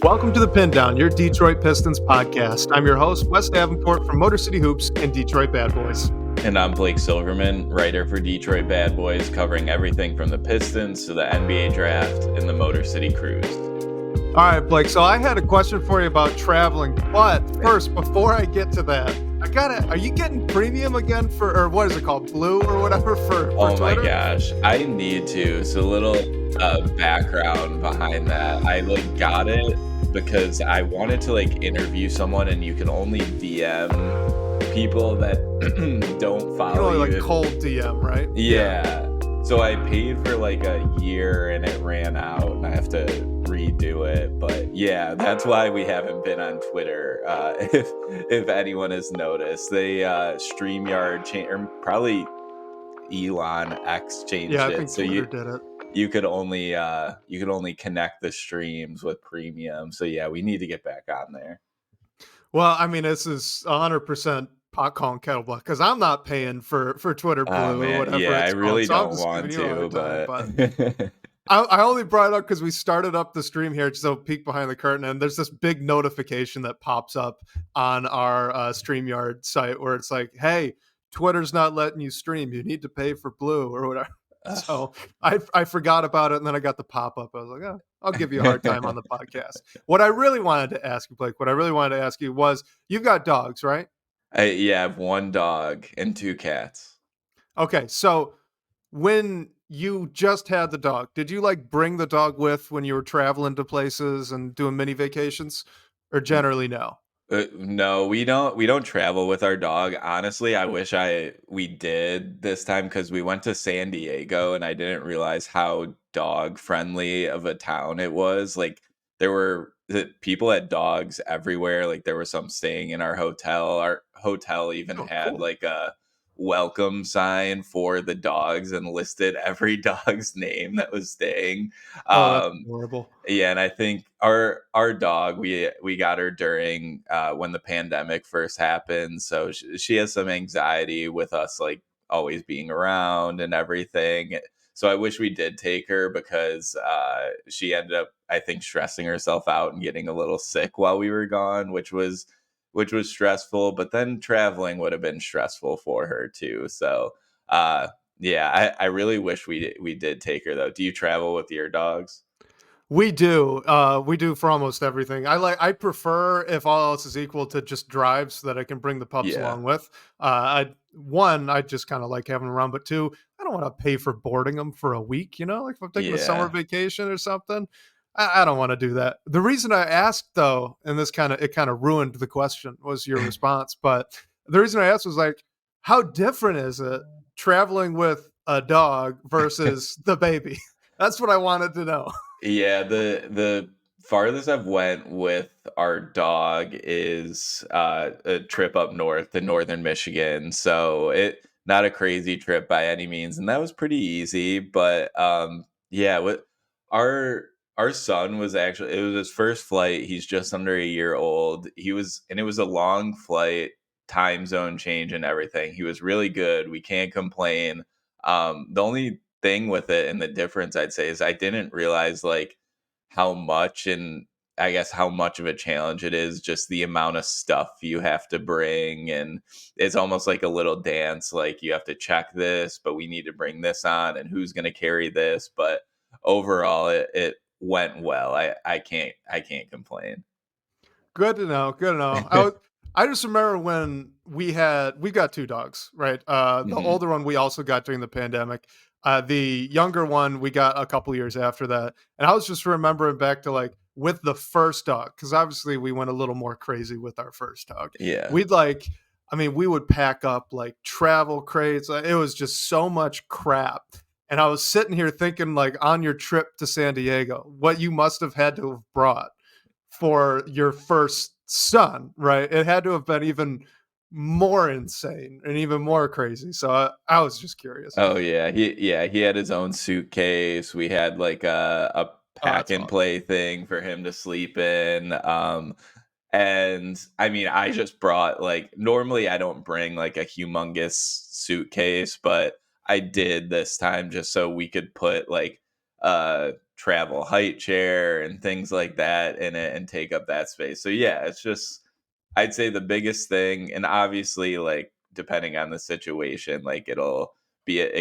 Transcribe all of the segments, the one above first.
Welcome to the Pindown, your Detroit Pistons podcast. I'm your host, Wes Davenport from Motor City Hoops and Detroit Bad Boys. And I'm Blake Silverman, writer for Detroit Bad Boys, covering everything from the Pistons to the NBA draft and the Motor City Cruise. All right, Blake, so I had a question for you about traveling, but first, before I get to that, are you getting premium again or what is it called, Blue or whatever for Oh my Twitter? gosh, I need to. So a little background behind that. I got it because I wanted to interview someone, and you can only DM people that don't follow you. Only cold DM, right? Yeah. So I paid for a year and it ran out and I have to redo it. But yeah, that's why we haven't been on Twitter. If anyone has noticed, they StreamYard changed, or probably Elon X changed Yeah, I it. think So Twitter did it. you could only connect the streams with premium. So yeah, we need to get back on there. Well, I mean, this is 100% pot calling kettle black because I'm not paying for Twitter Blue or whatever. Yeah, I really called. don't want to, but I only brought it up because we started up the stream here, so peek behind the curtain, and there's this big notification that pops up on our StreamYard site where it's like, hey, Twitter's not letting you stream. You need to pay for Blue or whatever. So I forgot about it, and then I got the pop-up. I was like, oh, I'll give you a hard time on the podcast. What I really wanted to ask you, Blake, was, you've got dogs, right? I have one dog and two cats. Okay, so when you just had the dog, did you bring the dog with when you were traveling to places and doing mini vacations, or generally no? No, we don't travel with our dog. Honestly, I wish we did this time because we went to San Diego and I didn't realize how dog friendly of a town it was. There were people had dogs everywhere. There were some staying in our hotel. Our hotel even had cool. a welcome sign for the dogs and listed every dog's name that was staying. That's horrible. Yeah, and I think our dog, we got her during when the pandemic first happened, so she has some anxiety with us always being around and everything. So I wish we did take her because she ended up, I think, stressing herself out and getting a little sick while we were gone, which was stressful. But then traveling would have been stressful for her too. So yeah, I really wish we did take her though. Do you travel with your dogs? We do. We do for almost everything. I prefer, if all else is equal, to just drive so that I can bring the pups along with. I just kind of like having them around, but two, I don't want to pay for boarding them for a week. If I'm taking a summer vacation or something, I don't want to do that. The reason I asked though, and it kind of ruined the question, was your response. But the reason I asked was how different is it traveling with a dog versus the baby? That's what I wanted to know. Yeah, the farthest I've went with our dog is a trip up north to northern Michigan. So it not a crazy trip by any means, and that was pretty easy. But yeah, what our son was actually, it was his first flight. He's just under a year old. It was a long flight, time zone change and everything. He was really good. We can't complain. The only thing with it and the difference I'd say is I didn't realize how much, and I guess how much of a challenge it is, just the amount of stuff you have to bring. And it's almost like a little dance. You have to check this, but we need to bring this on, and who's going to carry this. But overall it went well. I can't complain. Good to know. I just remember when we got two dogs, right? The older one we also got during the pandemic. The younger one we got a couple years after that. And I was just remembering back to with the first dog, because obviously we went a little more crazy with our first dog. Yeah. We would pack up travel crates. It was just so much crap. And I was sitting here thinking on your trip to San Diego, what you must have had to have brought for your first son, right? It had to have been even more insane and even more crazy. So I was just curious. Oh yeah, he had his own suitcase. We had a pack and play thing for him to sleep in. And I mean, I just brought normally I don't bring a humongous suitcase, but I did this time just so we could put travel height chair and things like that in it and take up that space. So yeah, it's just I'd say the biggest thing, and obviously like depending on the situation, like it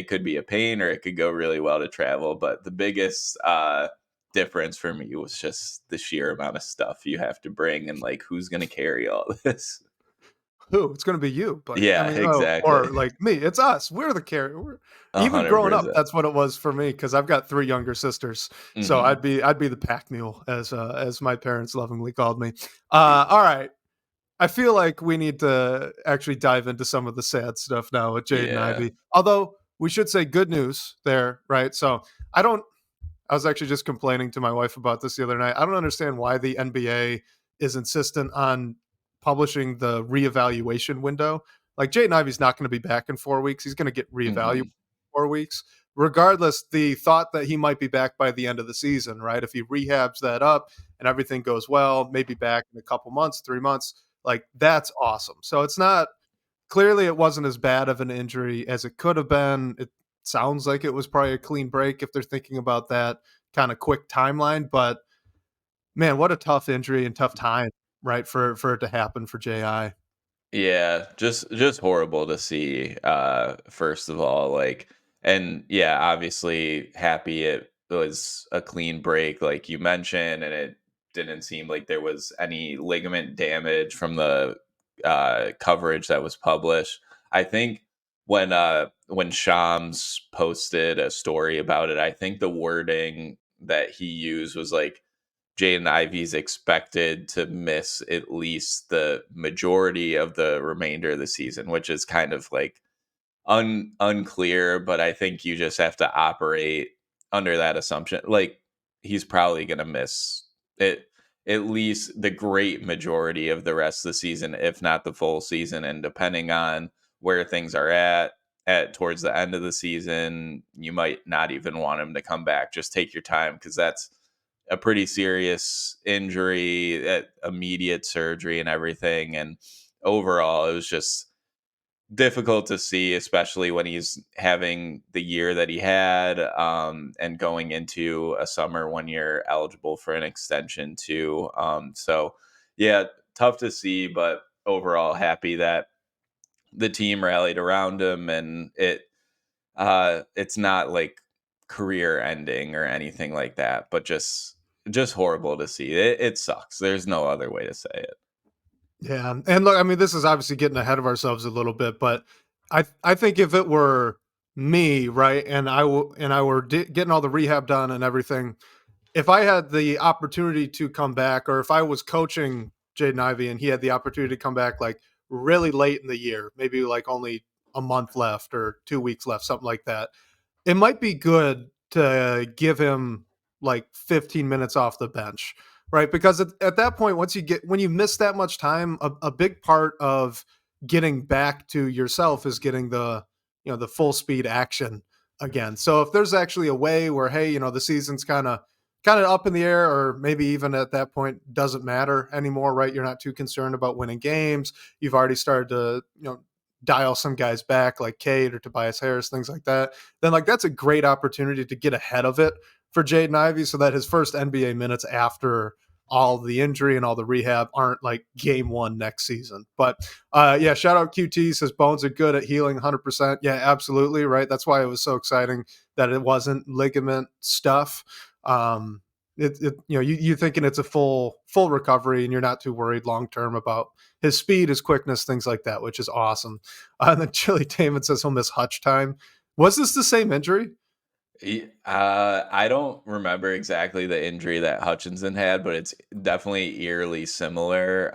could be a pain or it could go really well to travel. But the biggest difference for me was just the sheer amount of stuff you have to bring and like who's gonna carry all this. Who? It's gonna be you, Blake. I Yeah, mean, oh, exactly. or like me. It's us. We're the carrier. Even growing up, 100%. that's what it was for me because I've got 3 younger sisters. So Mhm. I'd be the pack mule as my parents lovingly called me. All right. I feel like we need to actually dive into some of the sad stuff now with Jaden Yeah. Ivey. Although we should say good news there, right? So I don't I was actually just complaining to my wife about this the other night. I don't understand why the NBA is insistent on publishing the reevaluation window. Like Jaden Ivey's not going to be back in 4 weeks. He's going to get reevaluated Mhm. in 4 weeks. Regardless, the thought that he might be back by the end of the season, right? If he rehabs that up and everything goes well, maybe back in a couple months, 3 months, like that's awesome. So it's not clearly it wasn't as bad of an injury as it could have been. It sounds like it was probably a clean break if they're thinking about that kind of quick timeline. But man, what a tough injury and tough time, right? For it to happen for JI. Yeah, just horrible to see, first of all, like and yeah, obviously happy it was a clean break like you mentioned, and it didn't seem like there was any ligament damage from the, coverage that was published. I think when Shams posted a story about it, I think the wording that he used was like Jaden Ivey's expected to miss at least the majority of the remainder of the season, which is kind of like unclear, but I think you just have to operate under that assumption. Like he's probably going to miss it at least the great majority of the rest of the season, if not the full season. And depending on where things are at towards the end of the season, you might not even want him to come back. Just take your time because that's a pretty serious injury, immediate surgery and everything. And overall, it was just difficult to see, especially when he's having the year that he had, and going into a summer when you're eligible for an extension too. So yeah, tough to see, but overall happy that the team rallied around him and it's not like career ending or anything like that, but just horrible to see. It sucks. There's no other way to say it. Yeah, and look, I mean, this is obviously getting ahead of ourselves a little bit, but I think if it were me, right, and I were getting all the rehab done and everything, if I had the opportunity to come back, or if I was coaching Jaden Ivey and he had the opportunity to come back like really late in the year, maybe like only a month left or 2 weeks left, something like that, it might be good to give him like 15 minutes off the bench, right? Because at that point, when you miss that much time, a big part of getting back to yourself is getting the full speed action again. So if there's actually a way where, hey, the season's kind of up in the air, or maybe even at that point doesn't matter anymore, right? You're not too concerned about winning games. You've already started to dial some guys back like Cade or Tobias Harris, things like that, then like that's a great opportunity to get ahead of it for Jaden Ivey so that his first NBA minutes after all the injury and all the rehab aren't like game one next season. But yeah, shout out QT says Bones are good at healing 100%. Yeah, absolutely. Right. That's why it was so exciting that it wasn't ligament stuff. Um, you thinking it's a full recovery and you're not too worried long term about his speed, his quickness, things like that, which is awesome. And then Chili Damon says he'll miss Hutch time. Was this the same injury? I don't remember exactly the injury that Hutchinson had, but it's definitely eerily similar.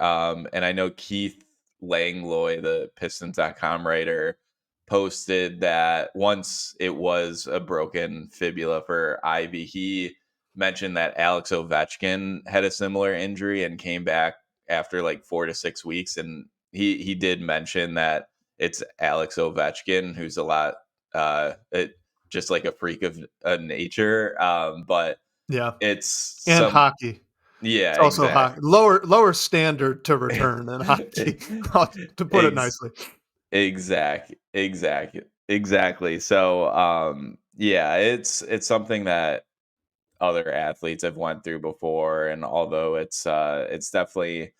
And I know Keith Langlois, the Pistons.com writer, posted that once it was a broken fibula for Ivy, he mentioned that Alex Ovechkin had a similar injury and came back after like 4 to 6 weeks. And he did mention that it's Alex Ovechkin, who's a lot just like a freak of nature. But Yeah, it's and some, hockey. yeah, It's also exact, hockey. Lower standard to return in hockey, to put it ex, nicely. exactly. So, yeah, it's something that other athletes have went through before. And although it's definitely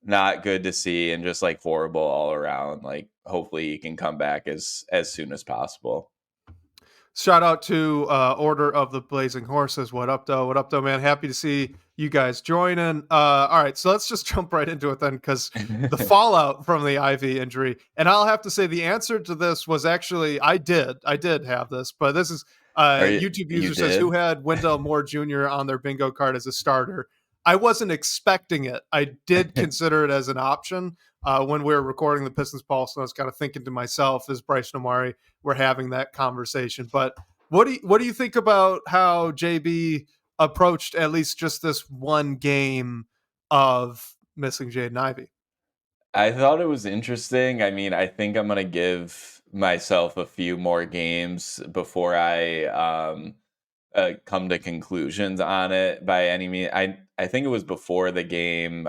not good to see and just like horrible all around, like hopefully he can come back as soon as possible. Shout out to Order of the Blazing Horses. What up, though? What up, though, man? Happy to see you guys joining. All right, so let's just jump right into it then, because the fallout from the Ivy injury, and I'll have to say the answer to this was actually I did have this, but this is Are YouTube you user says who did? had Wendell Moore Jr. on their bingo card as a starter. I wasn't expecting it. I did consider it as an option when we were recording the Pistons Pulse, and I was kind of thinking to myself, as Bryce Amari we're having that conversation. But what do you think about how JB approached at least just this one game of missing Jaden Ivey? I thought it was interesting. I mean, I think I'm gonna give myself a few more games before I come to conclusions on it by any means. I think it was before the game.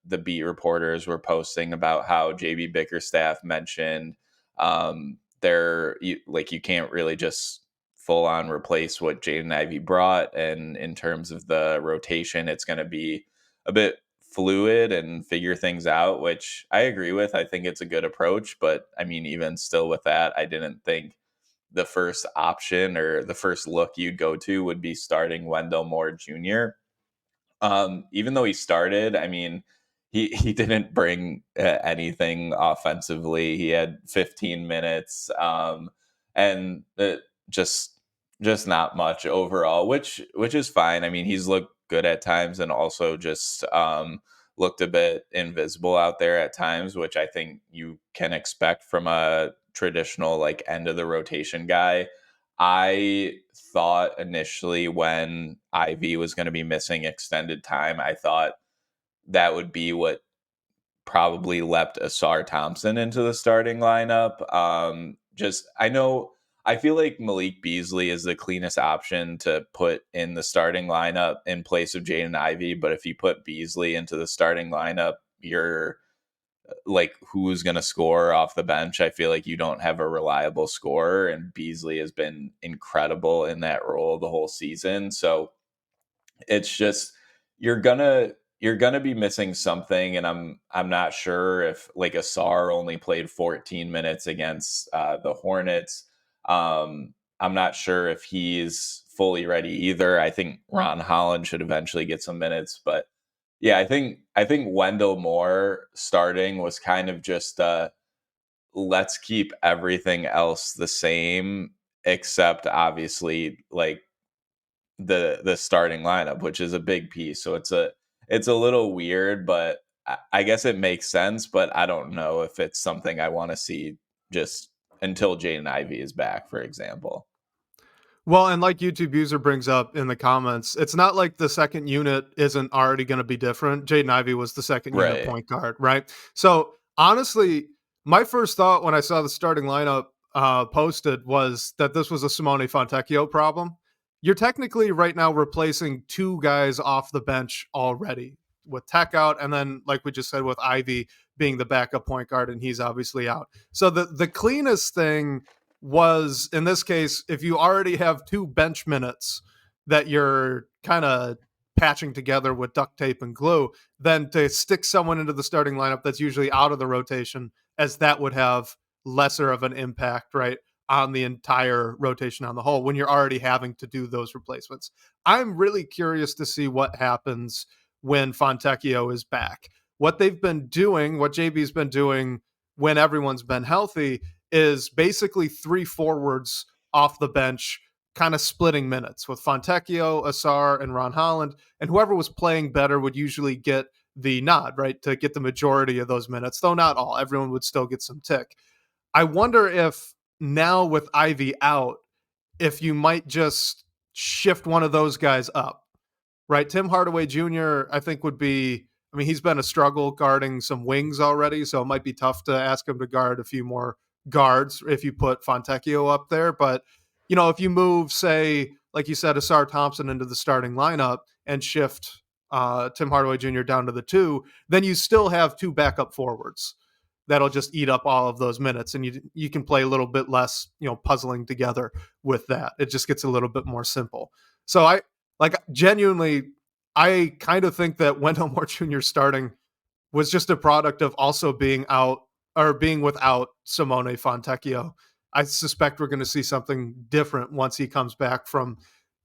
The beat reporters were posting about how JB Bickerstaff mentioned like you can't really just full on replace what Jaden Ivey brought, and in terms of the rotation, it's going to be a bit fluid and figure things out, which I agree with. I think it's a good approach, but I mean, even still with that, I didn't think the first option or the first look you'd go to would be starting Wendell Moore Jr. Even though he started, I mean, he didn't bring anything offensively. He had 15 minutes, and just just not much overall, which is fine. I mean, he's looked good at times, and also just looked a bit invisible out there at times, which I think you can expect from a traditional like end of the rotation guy. I thought initially when Ivy was going to be missing extended time, I thought that would be what probably leapt Ausar Thompson into the starting lineup. Just I feel like Malik Beasley is the cleanest option to put in the starting lineup in place of Jaden Ivey. But if you put Beasley into the starting lineup, you're like who's going to score off the bench. I feel like you don't have a reliable scorer, and Beasley has been incredible in that role the whole season. So it's just you're gonna be missing something, and I'm not sure if like Asar only played 14 minutes against the Hornets. I'm not sure if he's fully ready either. I think Ron Holland should eventually get some minutes, but yeah, I think Wendell Moore starting was kind of just let's keep everything else the same, except obviously like the starting lineup, which is a big piece. So it's a little weird, but I guess it makes sense. But I don't know if it's something I want to see just until Jaden Ivey is back, for example. Well, and like YouTube user brings up in the comments, it's not like the second unit isn't already going to be different. Jaden Ivey was the second unit Right. point guard, right? So honestly, my first thought when I saw the starting lineup posted was that this was a Simone Fontecchio problem. You're technically right now replacing two guys off the bench already with Tech out, and then like we just said with Ivy being the backup point guard, and he's obviously out. So the cleanest thing was in this case, if you already have two bench minutes that you're kind of patching together with duct tape and glue, then to stick someone into the starting lineup that's usually out of the rotation, as that would have lesser of an impact, right, on the entire rotation on the whole when you're already having to do those replacements. I'm really curious to see what happens when Fontecchio is back. What they've been doing, what JB's been doing when everyone's been healthy, is basically three forwards off the bench, kind of splitting minutes with Fontecchio, Asar, and Ron Holland. And whoever was playing better would usually get the nod, right, to get the majority of those minutes, though not all. Everyone would still get some tick. I wonder if now with Ivy out, if you might just shift one of those guys up, right? Tim Hardaway Jr., I think would be, I mean, he's been a struggle guarding some wings already, so it might be tough to ask him to guard a few more guards if you put Fontecchio up there. But, you know, if you move, say, like you said, Ausar Thompson into the starting lineup and shift Tim Hardaway Jr. down to the two, then you still have two backup forwards that'll just eat up all of those minutes, and you can play a little bit less, you know, puzzling together with that. It just gets a little bit more simple. So Like genuinely, I kind of think that Wendell Moore Jr. starting was just a product of also being out or being without Simone Fontecchio. I suspect we're going to see something different once he comes back from,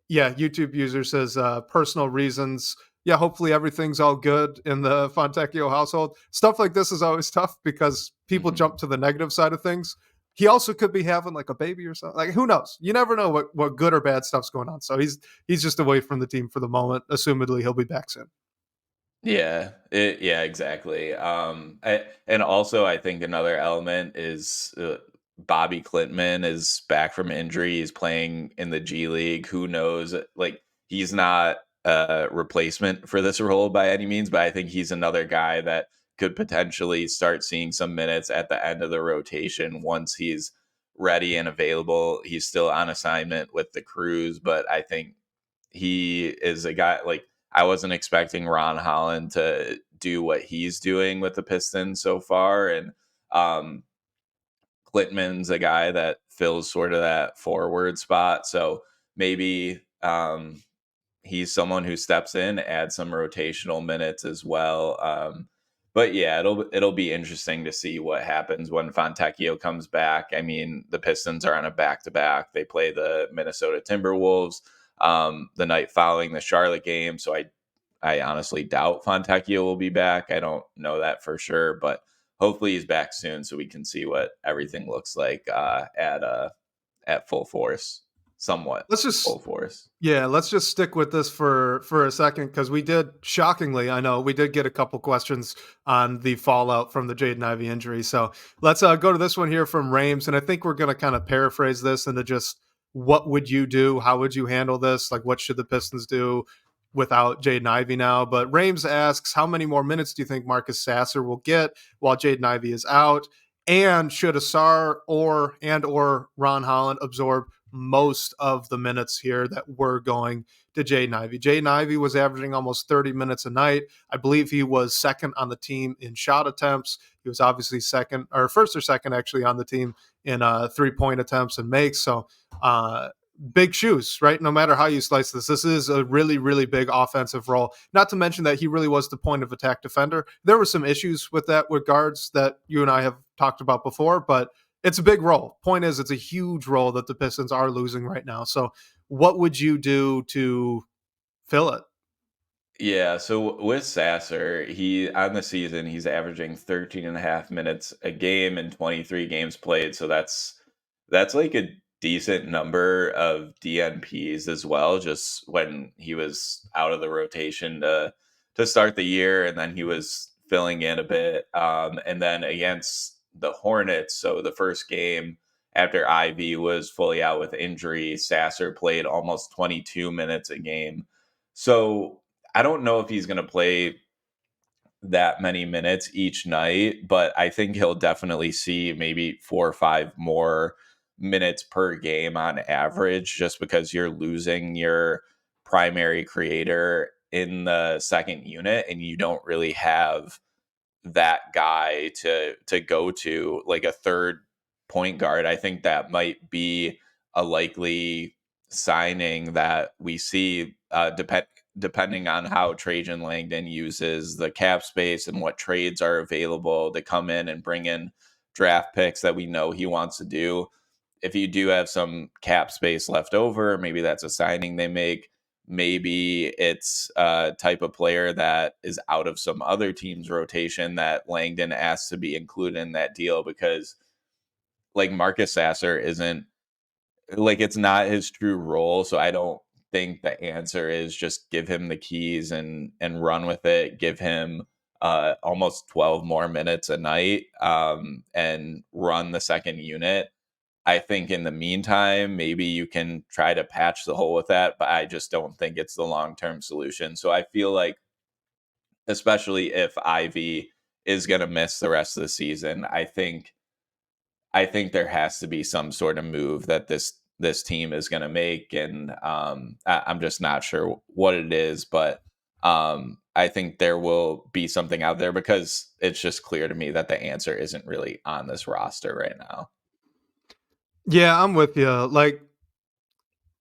yeah, YouTube user says personal reasons. Yeah, hopefully everything's all good in the Fontecchio household. Stuff like this is always tough because people Mhm. jump to the negative side of things. He also could be having like a baby or something. Like who knows? You never know what good or bad stuff's going on. So he's just away from the team for the moment. Assumedly he'll be back soon. Yeah, exactly. And also I think another element is Bobby Clintman is back from injury. He's playing in the G League. Who knows? Like he's not a replacement for this role by any means, but I think he's another guy that could potentially start seeing some minutes at the end of the rotation once he's ready and available. He's still on assignment with the Crews, but I think he is a guy like I wasn't expecting Ron Holland to do what he's doing with the Pistons so far, and um, Clintman's a guy that fills sort of that forward spot. So maybe he's someone who steps in, adds some rotational minutes as well. But yeah, it'll be interesting to see what happens when Fontecchio comes back. I mean, the Pistons are on a back to back. They play the Minnesota Timberwolves the night following the Charlotte game. So I honestly doubt Fontecchio will be back. I don't know that for sure, but hopefully he's back soon so we can see what everything looks like at full force, somewhat Let's just full force. Yeah, let's just stick with this for a second because we did shockingly, I know we did get a couple questions on the fallout from the Jaden Ivey injury. So let's go to this one here from Rames, and I think we're going to kind of paraphrase this into just what would you do? How would you handle this? Like, what should the Pistons do without Jaden Ivey now? But Rames asks, how many more minutes do you think Marcus Sasser will get while Jaden Ivey is out? And should Ausar or Ron Holland absorb most of the minutes here that were going to Jaden Ivey? Jaden Ivey was averaging almost 30 minutes a night. I believe he was second on the team in shot attempts. He was obviously second or first or second actually on the team in 3-point attempts and makes. So big shoes, right? No matter how you slice this is a really, really big offensive role. Not to mention that he really was the point of attack defender. There were some issues with that with guards that you and I have talked about before, but it's a big role. Point is, it's a huge role that the Pistons are losing right now. So, what would you do to fill it? Yeah, so with Sasser, he on the season he's averaging 13 and a half minutes a game in 23 games played. So that's like a decent number of DNPs as well, just when he was out of the rotation to start the year and then he was filling in a bit. And then against the Hornets, so the first game after Ivy was fully out with injury, Sasser played almost 22 minutes a game. So I don't know if he's going to play that many minutes each night, but I think he'll definitely see maybe 4 or 5 more minutes per game on average, just because you're losing your primary creator in the second unit and you don't really have that guy to go to like a third point guard. I think that might be a likely signing that we see depending on how Trajan Langdon uses the cap space and what trades are available to come in and bring in draft picks that we know he wants to do. If you do have some cap space left over, maybe that's a signing they make. Maybe it's a type of player that is out of some other team's rotation that Langdon asks to be included in that deal because, like, Marcus Sasser isn't like it's not his true role. So I don't think the answer is just give him the keys and run with it. Give him almost 12 more minutes a night and run the second unit. I think in the meantime, maybe you can try to patch the hole with that, but I just don't think it's the long term solution. So I feel like, especially if Ivy is going to miss the rest of the season, I think there has to be some sort of move that this team is going to make, and I'm just not sure what it is, but I think there will be something out there because it's just clear to me that the answer isn't really on this roster right now. Yeah, I'm with you. Like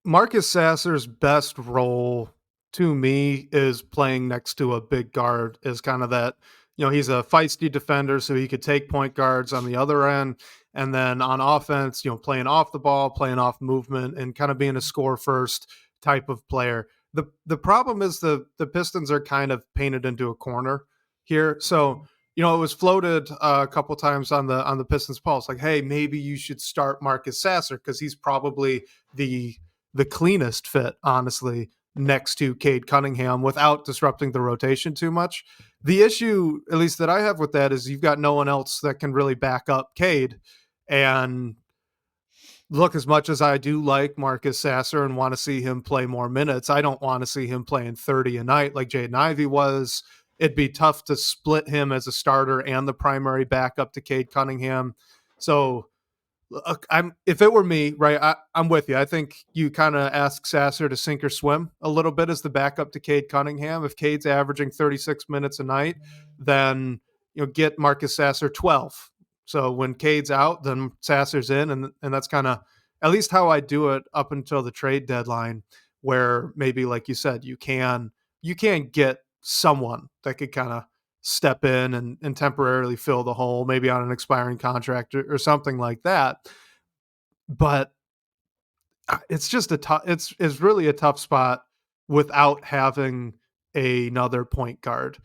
Marcus Sasser's best role. to me is playing next to a big guard is kind of that, he's a feisty defender, so he could take point guards on the other end. And then on offense, playing off the ball, playing off movement, and kind of being a score first type of player. The problem is the Pistons are kind of painted into a corner here. So, it was floated a couple times on the Pistons pulse, like, hey, maybe you should start Marcus Sasser because he's probably the cleanest fit, honestly, next to Cade Cunningham without disrupting the rotation too much. The issue, at least that I have with that, is you've got no one else that can really back up Cade. And look, as much as I do like Marcus Sasser and want to see him play more minutes, I don't want to see him playing 30 a night like Jaden Ivey was. It'd be tough to split him as a starter and the primary backup to Cade Cunningham. So if it were me, right, I'm with you. I think you kind of ask Sasser to sink or swim a little bit as the backup to Cade Cunningham. If Cade's averaging 36 minutes a night, then get Marcus Sasser 12. So when Cade's out, then Sasser's in, and that's kind of at least how I do it up until the trade deadline, where maybe like you said, you can get someone that could kind of step in and temporarily fill the hole, maybe on an expiring contract or something like that. But it's just a tough. It's really a tough spot without having another point guard.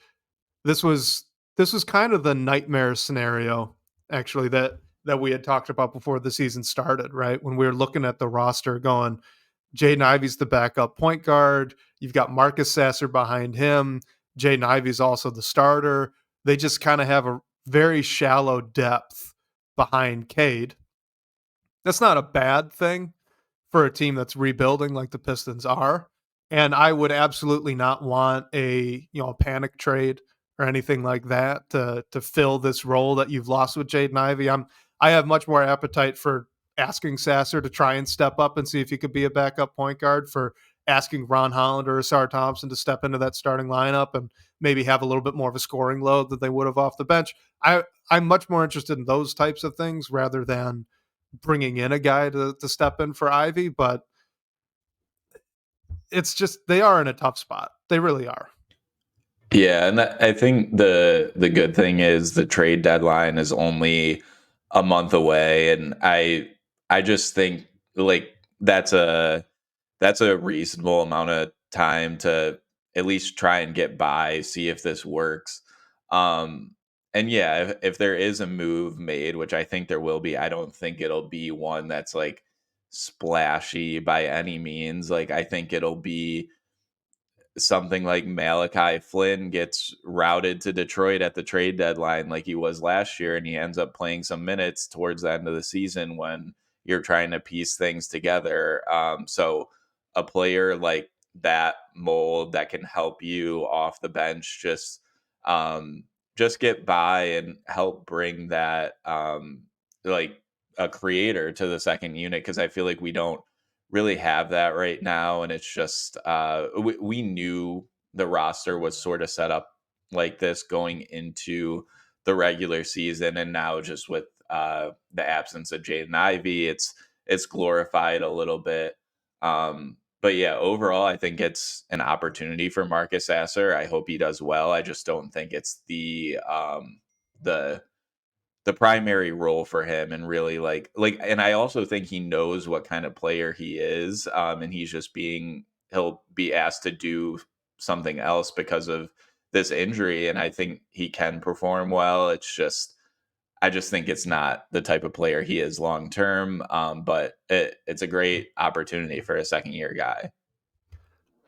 This was this was kind of the nightmare scenario, actually, that we had talked about before the season started, right? When we were looking at the roster, going, Jaden Ivey's the backup point guard. You've got Marcus Sasser behind him. Jaden Ivey's also the starter. They just kind of have a very shallow depth behind Cade. That's not a bad thing for a team that's rebuilding like the Pistons are. And I would absolutely not want a panic trade or anything like that to fill this role that you've lost with Jaden Ivey. I have much more appetite for asking Sasser to try and step up and see if he could be a backup point guard, for asking Ron Holland or Ausar Thompson to step into that starting lineup and maybe have a little bit more of a scoring load that they would have off the bench. I'm much more interested in those types of things rather than bringing in a guy to step in for Ivy. But it's just, they are in a tough spot. They really are. Yeah, and I think the good thing is the trade deadline is only a month away, and I just think like that's a reasonable amount of time to at least try and get by, see if this works. Um, and yeah, if there is a move made, which I think there will be, I don't think it'll be one that's like splashy by any means. Like I think it'll be something like Malachi Flynn gets routed to Detroit at the trade deadline like he was last year, and he ends up playing some minutes towards the end of the season when you're trying to piece things together. So a player like that mold that can help you off the bench just get by and help bring that like a creator to the second unit, because I feel like we don't really have that right now, and it's just we knew the roster was sort of set up like this going into the regular season, and now just with the absence of Jaden Ivey, it's glorified a little bit. But yeah, overall, I think it's an opportunity for Marcus Sasser. I hope he does well. I just don't think it's the the primary role for him, and really and I also think he knows what kind of player he is, and he'll be asked to do something else because of this injury, and I think he can perform well. I just think it's not the type of player he is long term, but it's a great opportunity for a second year guy.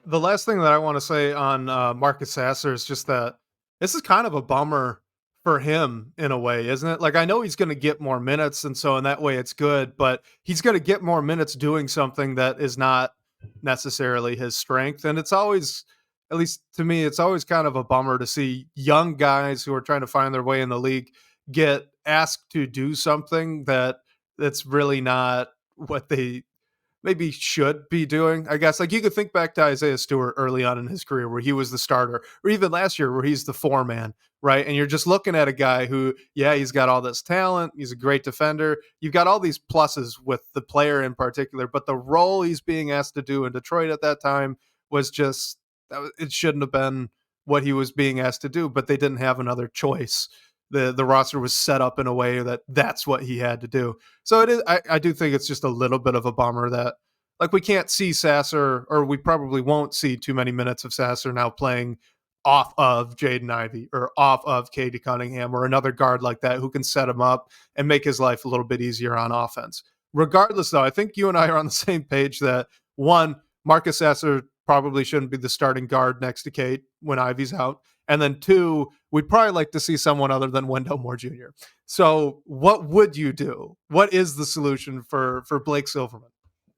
The last thing that I want to say on Marcus Sasser is just that this is kind of a bummer for him in a way, isn't it? Like, I know he's going to get more minutes, and so in that way it's good, but he's going to get more minutes doing something that is not necessarily his strength. And it's always, at least to me, it's always kind of a bummer to see young guys who are trying to find their way in the league get asked to do something that's really not what they maybe should be doing, I guess. Like, you could think back to Isaiah Stewart early on in his career where he was the starter, or even last year where he's the four man, right? And you're just looking at a guy who, yeah, he's got all this talent. He's a great defender. You've got all these pluses with the player in particular, but the role he's being asked to do in Detroit at that time was just it shouldn't have been what he was being asked to do, but they didn't have another choice. The roster was set up in a way that that's what he had to do. So it is. I do think it's just a little bit of a bummer that like we can't see Sasser, or we probably won't see too many minutes of Sasser now playing off of Jaden Ivey or off of Katie Cunningham or another guard like that who can set him up and make his life a little bit easier on offense. Regardless, though, I think you and I are on the same page that one, Marcus Sasser probably shouldn't be the starting guard next to Kate when Ivy's out. And then two, we'd probably like to see someone other than Wendell Moore Jr. So what would you do? What is the solution for Blake Silverman?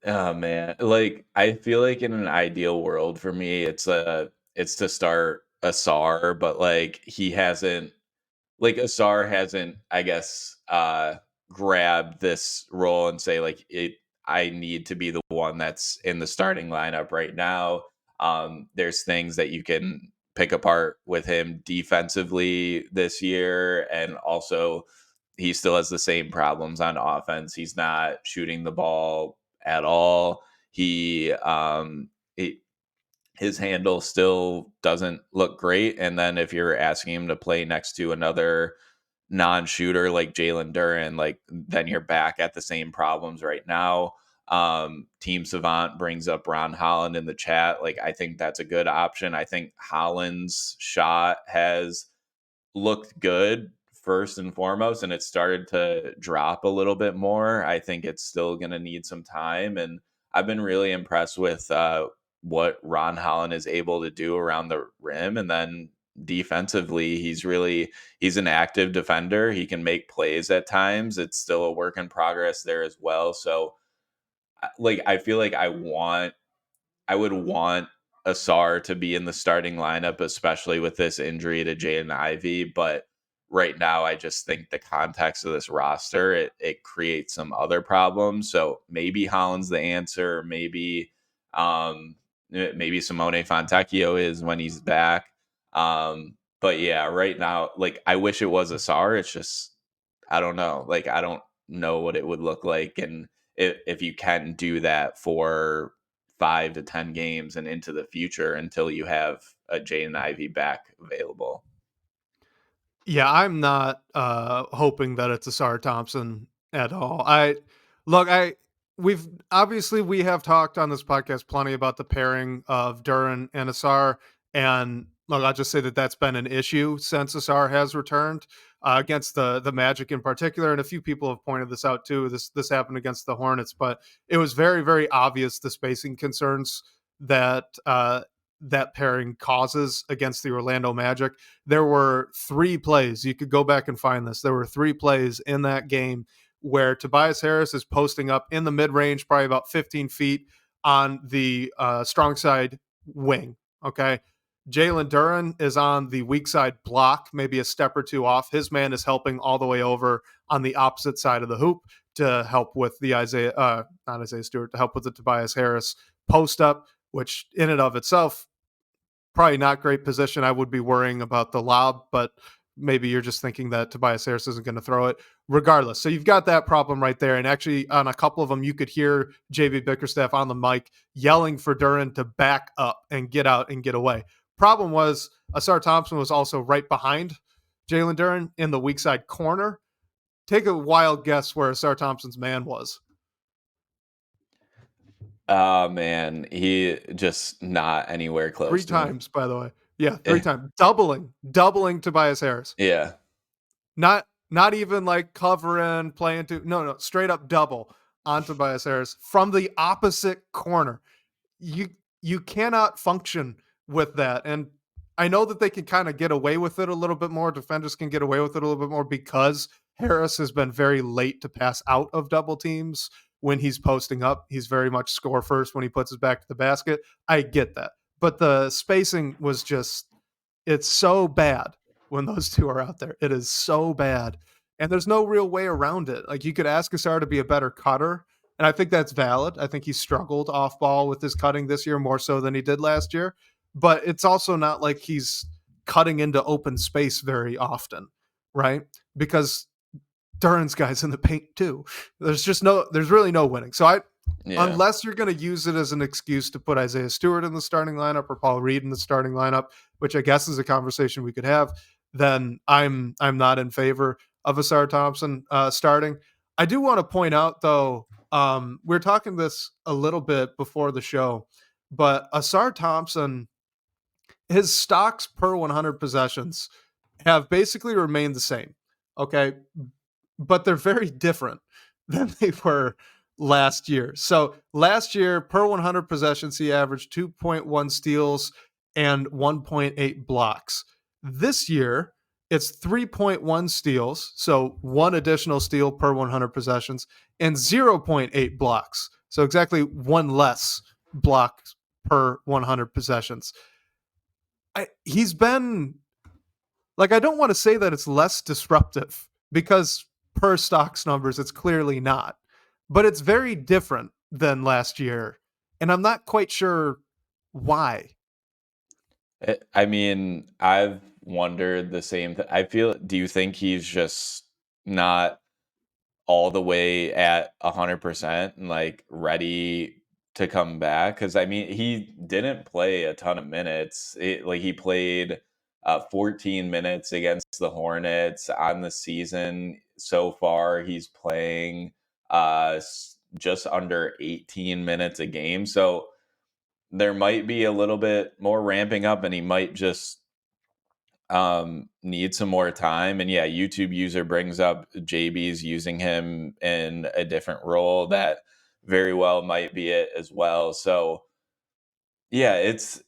Oh man, like I feel like in an ideal world for me, it's to start Asar, but like he hasn't like Asar hasn't, I guess, grabbed this role and say like it. I need to be the one that's in the starting lineup right now. There's things that you can pick apart with him defensively this year, and also he still has the same problems on offense. He's not shooting the ball at all. He his handle still doesn't look great. And then if you're asking him to play next to another non-shooter like Jalen Duren, like then you're back at the same problems right now. Team Savant brings up Ron Holland in the chat. Like I think that's a good option. I think Holland's shot has looked good first and foremost, and it started to drop a little bit more. I think it's still going to need some time, and I've been really impressed with what Ron Holland is able to do around the rim, and then defensively, he's an active defender. He can make plays at times. It's still a work in progress there as well. So, like, I feel like I would want Asar to be in the starting lineup, especially with this injury to Jaden Ivey. But right now, I just think the context of this roster, it creates some other problems. So maybe Holland's the answer. Maybe Simone Fontecchio is when he's back. But yeah, right now, like I wish it was Asar. It's just I don't know. Like I don't know what it would look like, and if you can do that for 5 to 10 games and into the future until you have a Jaden Ivey back available. Yeah, I'm not hoping that it's Ausar Thompson at all. I look, I we've obviously we have talked on this podcast plenty about the pairing of Duran and Asar, and look, I'll just say that that's been an issue since Asar has returned against the Magic in particular, and a few people have pointed this out too. This happened against the Hornets, but it was very obvious the spacing concerns that that pairing causes against the Orlando Magic. There were 3 plays. You could go back and find this. There were 3 plays in that game where Tobias Harris is posting up in the mid range, probably about 15 feet on the strong side wing. Okay. Jalen Duren is on the weak side block, maybe a step or two off. His man is helping all the way over on the opposite side of the hoop to help with the not Isaiah Stewart, to help with the Tobias Harris post up, which in and of itself probably not great position. I would be worrying about the lob, but maybe you're just thinking that Tobias Harris isn't going to throw it regardless. So you've got that problem right there. And actually on a couple of them, you could hear JB Bickerstaff on the mic yelling for Duren to back up and get out and get away. Problem was Ausar Thompson was also right behind Jalen Duren in the weak side corner. Take a wild guess where Ausar Thompson's man was. Oh man, he just not anywhere close 3 to him. times, by the way. Yeah, 3 times. Doubling Tobias Harris. Yeah. Not even like covering, playing to no, straight up double on Tobias Harris from the opposite corner. You cannot function with that. And I know that they can kind of get away with it a little bit more. Defenders can get away with it a little bit more because Harris has been very late to pass out of double teams when he's posting up. He's very much score first when he puts his back to the basket. I get that. But the spacing was just, it's so bad when those two are out there. It is so bad. And there's no real way around it. Like you could ask Ausar to be a better cutter. And I think that's valid. I think he struggled off ball with his cutting this year more so than he did last year. But it's also not like he's cutting into open space very often, right? Because Duren's guys in the paint too. There's really no winning. So Yeah. Unless you're going to use it as an excuse to put Isaiah Stewart in the starting lineup or Paul Reed in the starting lineup, which I guess is a conversation we could have, then I'm not in favor of Ausar Thompson starting. I do want to point out though, we're talking this a little bit before the show, but Ausar Thompson, his stocks per 100 possessions have basically remained the same. Okay, but they're very different than they were last year. So last year, per 100 possessions, he averaged 2.1 steals and 1.8 blocks. This year, it's 3.1 steals, so one additional steal per 100 possessions, and 0.8 blocks. So exactly one less block per 100 possessions. He's been like, I don't want to say that it's less disruptive because per stocks numbers, it's clearly not, but it's very different than last year. And I'm not quite sure why. I mean, I've wondered the same thing. I feel, do you think he's just not all the way at 100% and like ready to come back? Because I mean, he didn't play a ton of minutes. Like he played 14 minutes against the Hornets on the season so far. He's playing just under 18 minutes a game. So there might be a little bit more ramping up, and he might just need some more time. And yeah, YouTube user brings up JB's using him in a different role. That very well might be it as well. So yeah, it's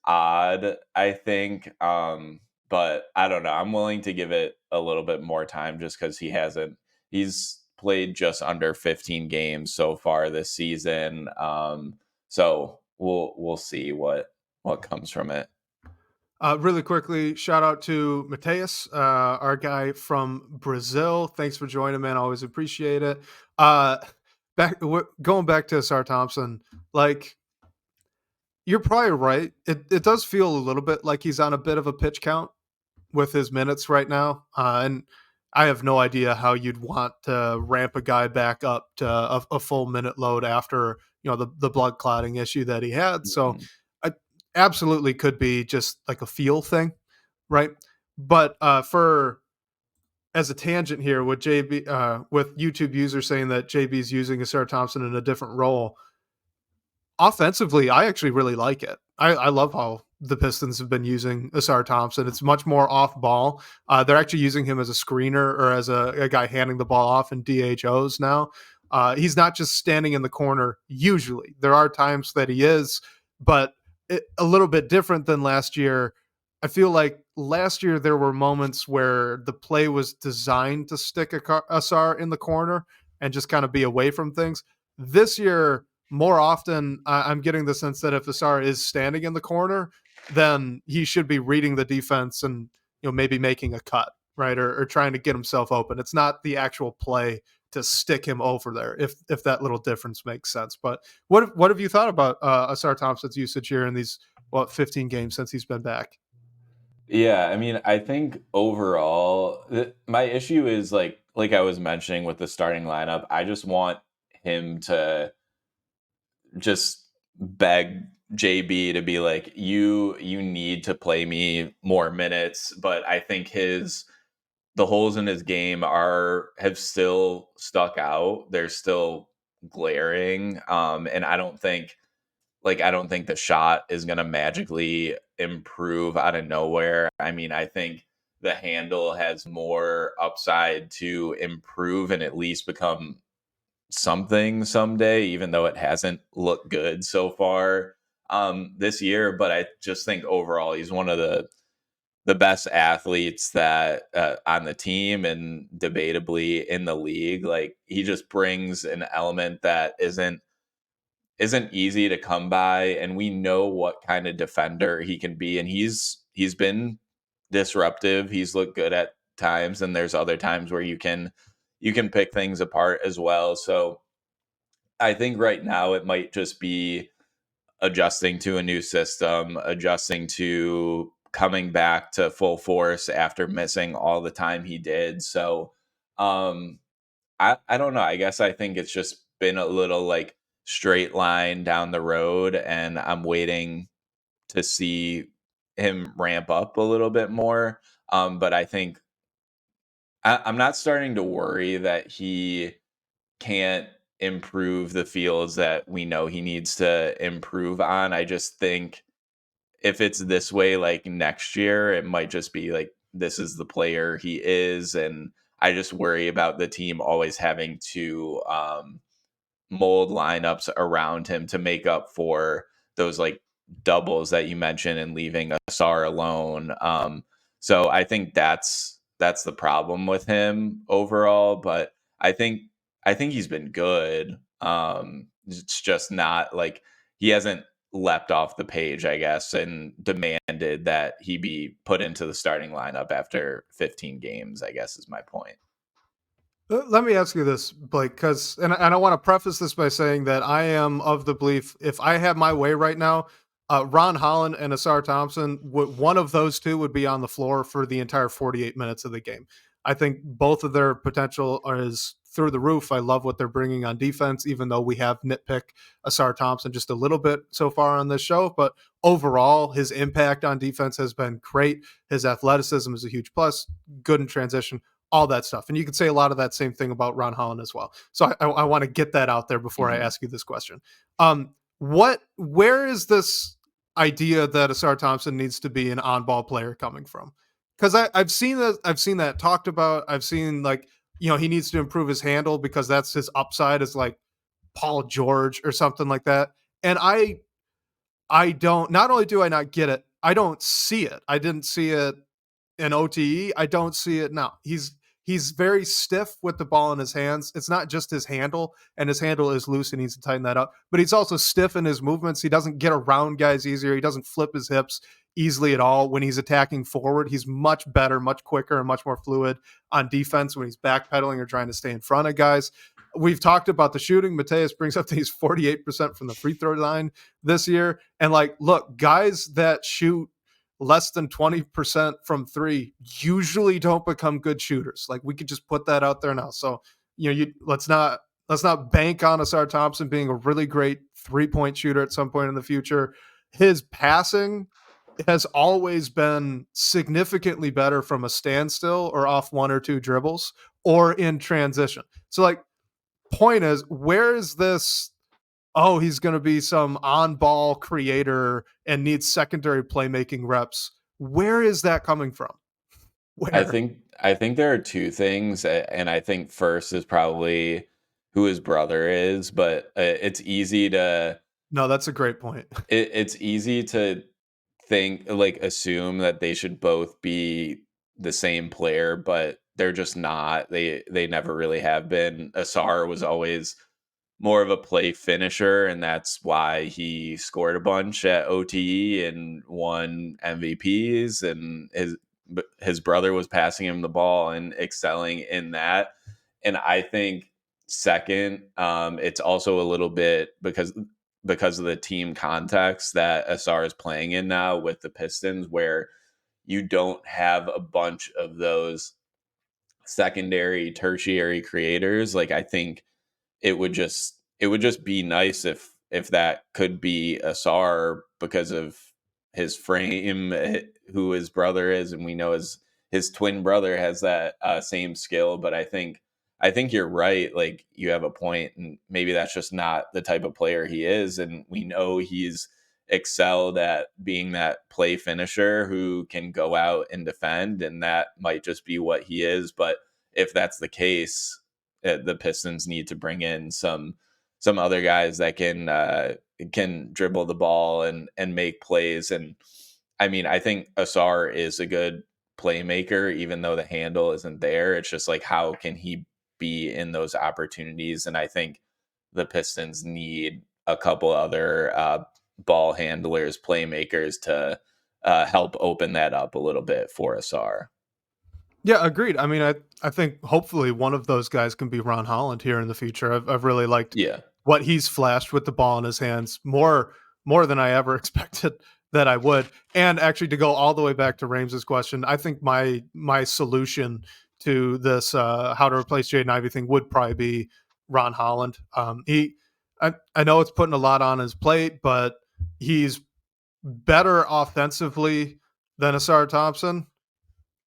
odd, I think. But I don't know. I'm willing to give it a little bit more time just because he's played just under 15 games so far this season. So we'll see what comes from it. Really quickly, shout out to Mateus, our guy from Brazil. Thanks for joining, man. Always appreciate it. Uh, going back to Sar Thompson, like, you're probably right. It does feel a little bit like he's on a bit of a pitch count with his minutes right now. And I have no idea how you'd want to ramp a guy back up to a full minute load after, the blood clotting issue that he had. So Mhm. I absolutely could be just like a feel thing, right? But for as a tangent here with JB, with YouTube users saying that JB's using Asar Thompson in a different role, offensively, I actually really like it. I love how the Pistons have been using Asar Thompson. It's much more off ball. They're actually using him as a screener or as a guy handing the ball off in DHOs now. He's not just standing in the corner usually. There are times that he is, but a little bit different than last year. I feel like last year there were moments where the play was designed to stick Asar in the corner and just kind of be away from things. This year, more often, I'm getting the sense that if Asar is standing in the corner, then he should be reading the defense and maybe making a cut, right, or trying to get himself open. It's not the actual play to stick him over there, if that little difference makes sense. But what have you thought about Asar Thompson's usage here in these 15 games since he's been back? Yeah, I mean, I think overall, my issue is like I was mentioning with the starting lineup. I just want him to just beg JB to be like, you need to play me more minutes. But I think the holes in his game have still stuck out. They're still glaring. And I don't think the shot is going to magically improve out of nowhere. I mean, I think the handle has more upside to improve and at least become something someday, even though it hasn't looked good so far this year. But I just think overall he's one of the best athletes that on the team and debatably in the league. Like he just brings an element that isn't easy to come by, and we know what kind of defender he can be, and he's been disruptive. He's looked good at times, and there's other times where you can pick things apart as well. So I think right now it might just be adjusting to a new system, adjusting to coming back to full force after missing all the time he did. So um I don't know. I guess I think it's just been a little like straight line down the road, and I'm waiting to see him ramp up a little bit more. But I think I'm not starting to worry that he can't improve the fields that we know he needs to improve on. I just think if it's this way, like next year, it might just be like this is the player he is, and I just worry about the team always having to mold lineups around him to make up for those like doubles that you mentioned and leaving Asar alone. So I think that's the problem with him overall. But I think I think he's been good. It's just not like he hasn't leapt off the page, I guess, and demanded that he be put into the starting lineup after 15 games, I guess is my point. Let me ask you this, Blake, because and I want to preface this by saying that I am of the belief if I had my way right now, Ron Holland and Ausar Thompson, one of those two would be on the floor for the entire 48 minutes of the game. I think both of their potential is through the roof. I love what they're bringing on defense, even though we have nitpicked Ausar Thompson just a little bit so far on this show. But overall, his impact on defense has been great. His athleticism is a huge plus, good in transition, all that stuff. And you could say a lot of that same thing about Ron Holland as well. So I want to get that out there before I Mhm. ask you this question. Where is this idea that Asar Thompson needs to be an on-ball player coming from? Because I've seen that talked about. I've seen like, he needs to improve his handle because that's his upside is like Paul George or something like that. And I don't. Not only do I not get it, I don't see it. I didn't see it in OTE. I don't see it now. He's very stiff with the ball in his hands. It's not just his handle, and his handle is loose and he needs to tighten that up. But he's also stiff in his movements. He doesn't get around guys easier. He doesn't flip his hips easily at all. When he's attacking forward, he's much better, much quicker, and much more fluid on defense when he's backpedaling or trying to stay in front of guys. We've talked about the shooting. Mateus brings up that he's 48% from the free throw line this year. And like, look, guys that shoot less than 20% from three usually don't become good shooters. Like we could just put that out there now. So, let's not bank on Asar Thompson being a really great 3-point shooter at some point in the future. His passing has always been significantly better from a standstill or off one or two dribbles or in transition. So like point is, where is this, oh, he's going to be some on-ball creator and needs secondary playmaking reps? Where is that coming from? Where? I think there are two things, and I think first is probably who his brother is, but it's easy to No, that's a great point. it's easy to think like assume that they should both be the same player, but they're just not. They never really have been. Asar was always more of a play finisher, and that's why he scored a bunch at OTE and won MVPs. And his brother was passing him the ball and excelling in that. And I think second, it's also a little bit because of the team context that SR is playing in now with the Pistons, where you don't have a bunch of those secondary, tertiary creators. Like I think it would just be nice if that could be Asar because of his frame, who his brother is, and we know his twin brother has that same skill. But I think you're right. Like you have a point, and maybe that's just not the type of player he is. And we know he's excelled at being that play finisher who can go out and defend, and that might just be what he is. But if that's the case, the Pistons need to bring in some other guys that can dribble the ball and make plays. And I mean, I think Asar is a good playmaker, even though the handle isn't there. It's just like how can he be in those opportunities? And I think the Pistons need a couple other ball handlers, playmakers to help open that up a little bit for Asar. Yeah, agreed. I mean, I think hopefully one of those guys can be Ron Holland here in the future. I've really liked Yeah. what he's flashed with the ball in his hands more than I ever expected that I would. And actually, to go all the way back to Rames's question, I think my solution to this how to replace Jaden Ivey thing would probably be Ron Holland. I know it's putting a lot on his plate, but he's better offensively than Ausar Thompson,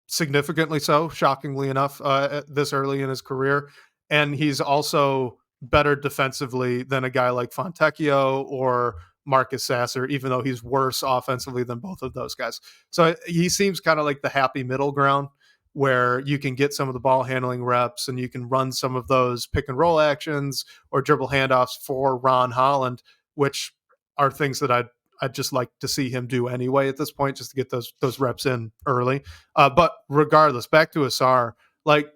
significantly so, shockingly enough, this early in his career. And he's also better defensively than a guy like Fontecchio or Marcus Sasser, even though he's worse offensively than both of those guys. So he seems kind of like the happy middle ground where you can get some of the ball handling reps and you can run some of those pick and roll actions or dribble handoffs for Ron Holland, which are things that I'd just like to see him do anyway at this point, just to get those reps in early. But regardless, back to Ausar, like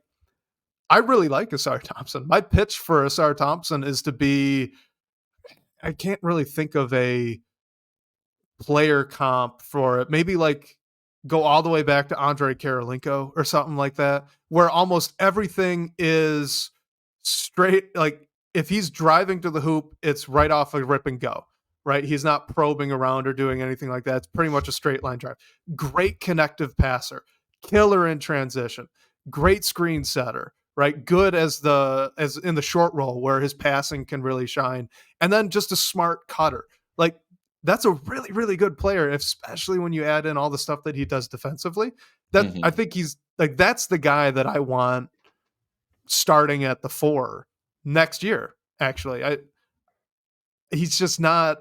I really like Ausar Thompson. My pitch for Ausar Thompson is to be, I can't really think of a player comp for it. Maybe like go all the way back to Andre Karolinko or something like that, where almost everything is straight. Like if he's driving to the hoop, it's right off a rip and go. Right, he's not probing around or doing anything like that. It's pretty much a straight line drive. Great connective passer, killer in transition, great screen setter. Right, good as in the short roll where his passing can really shine, and then just a smart cutter. Like that's a really, really good player, especially when you add in all the stuff that he does defensively. That I Mhm. think he's like that's the guy that I want starting at the 4 next year. Actually, he's just not.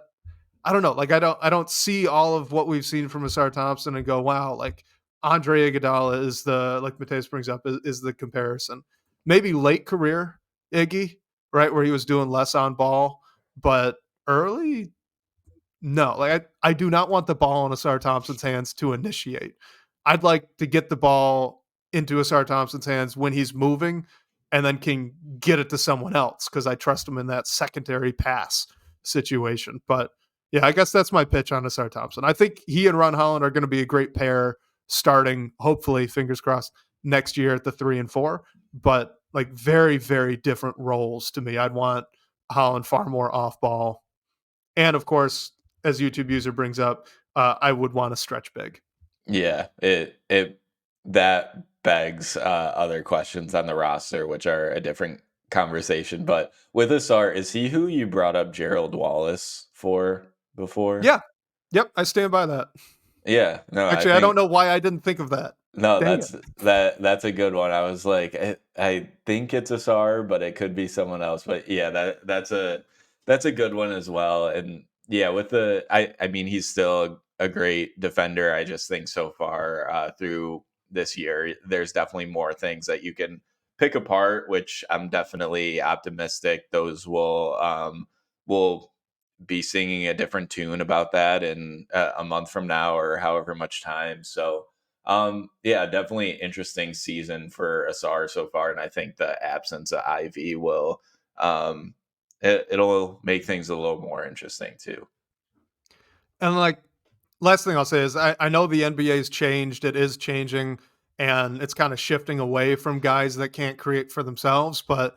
I don't know. Like I don't see all of what we've seen from Asar Thompson and go, wow, like Andre Iguodala is the like Mateus brings up is the comparison. Maybe late career Iggy, right, where he was doing less on ball, but early no, like I do not want the ball in Asar Thompson's hands to initiate. I'd like to get the ball into Asar Thompson's hands when he's moving and then can get it to someone else because I trust him in that secondary pass situation. But yeah, I guess that's my pitch on Asar Thompson. I think he and Ron Holland are going to be a great pair starting, hopefully, fingers crossed, next year at the 3 and 4. But like very, very different roles to me. I'd want Holland far more off ball and of course, as YouTube user brings up, I would want to stretch big. Yeah, it that begs other questions on the roster, which are a different conversation. But with Asar, is he who you brought up Gerald Wallace for before? Yeah. Yep. I stand by that. Yeah, no, I Actually, I don't think know why I didn't think of that. no, Dang it. that's a good one. I was like, I think it's Asar, but it could be someone else. But yeah, that's a good one as well. And yeah, with the I mean, he's still a great defender. I just think so far through this year, there's definitely more things that you can pick apart, which I'm definitely optimistic those will be singing a different tune about that in a month from now or however much time. So yeah, definitely interesting season for Asar so far, and I think the absence of Ivy will it'll make things a little more interesting too. And like last thing I'll say is I know the NBA's changed. It is changing and it's kind of shifting away from guys that can't create for themselves, but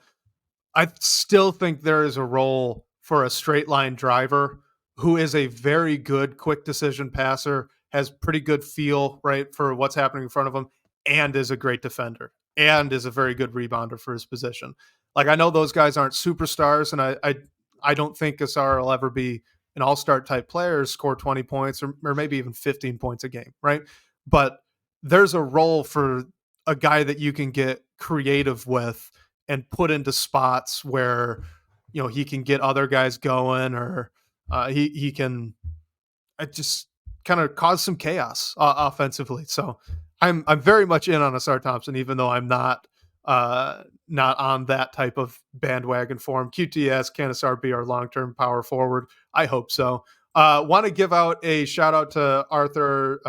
I still think there is a role for a straight line driver who is a very good quick decision passer, has pretty good feel, right, for what's happening in front of him, and is a great defender and is a very good rebounder for his position. Like I know those guys aren't superstars, and I don't think Asar will ever be an all-star type player, score 20 points or maybe even 15 points a game, right? But there's a role for a guy that you can get creative with and put into spots where he can get other guys going or he can just kind of cause some chaos offensively. So I'm very much in on Asar Thompson, even though I'm not on that type of bandwagon for him. QTS can Asar be our long term power forward? I hope so. Want to give out a shout out to Arthur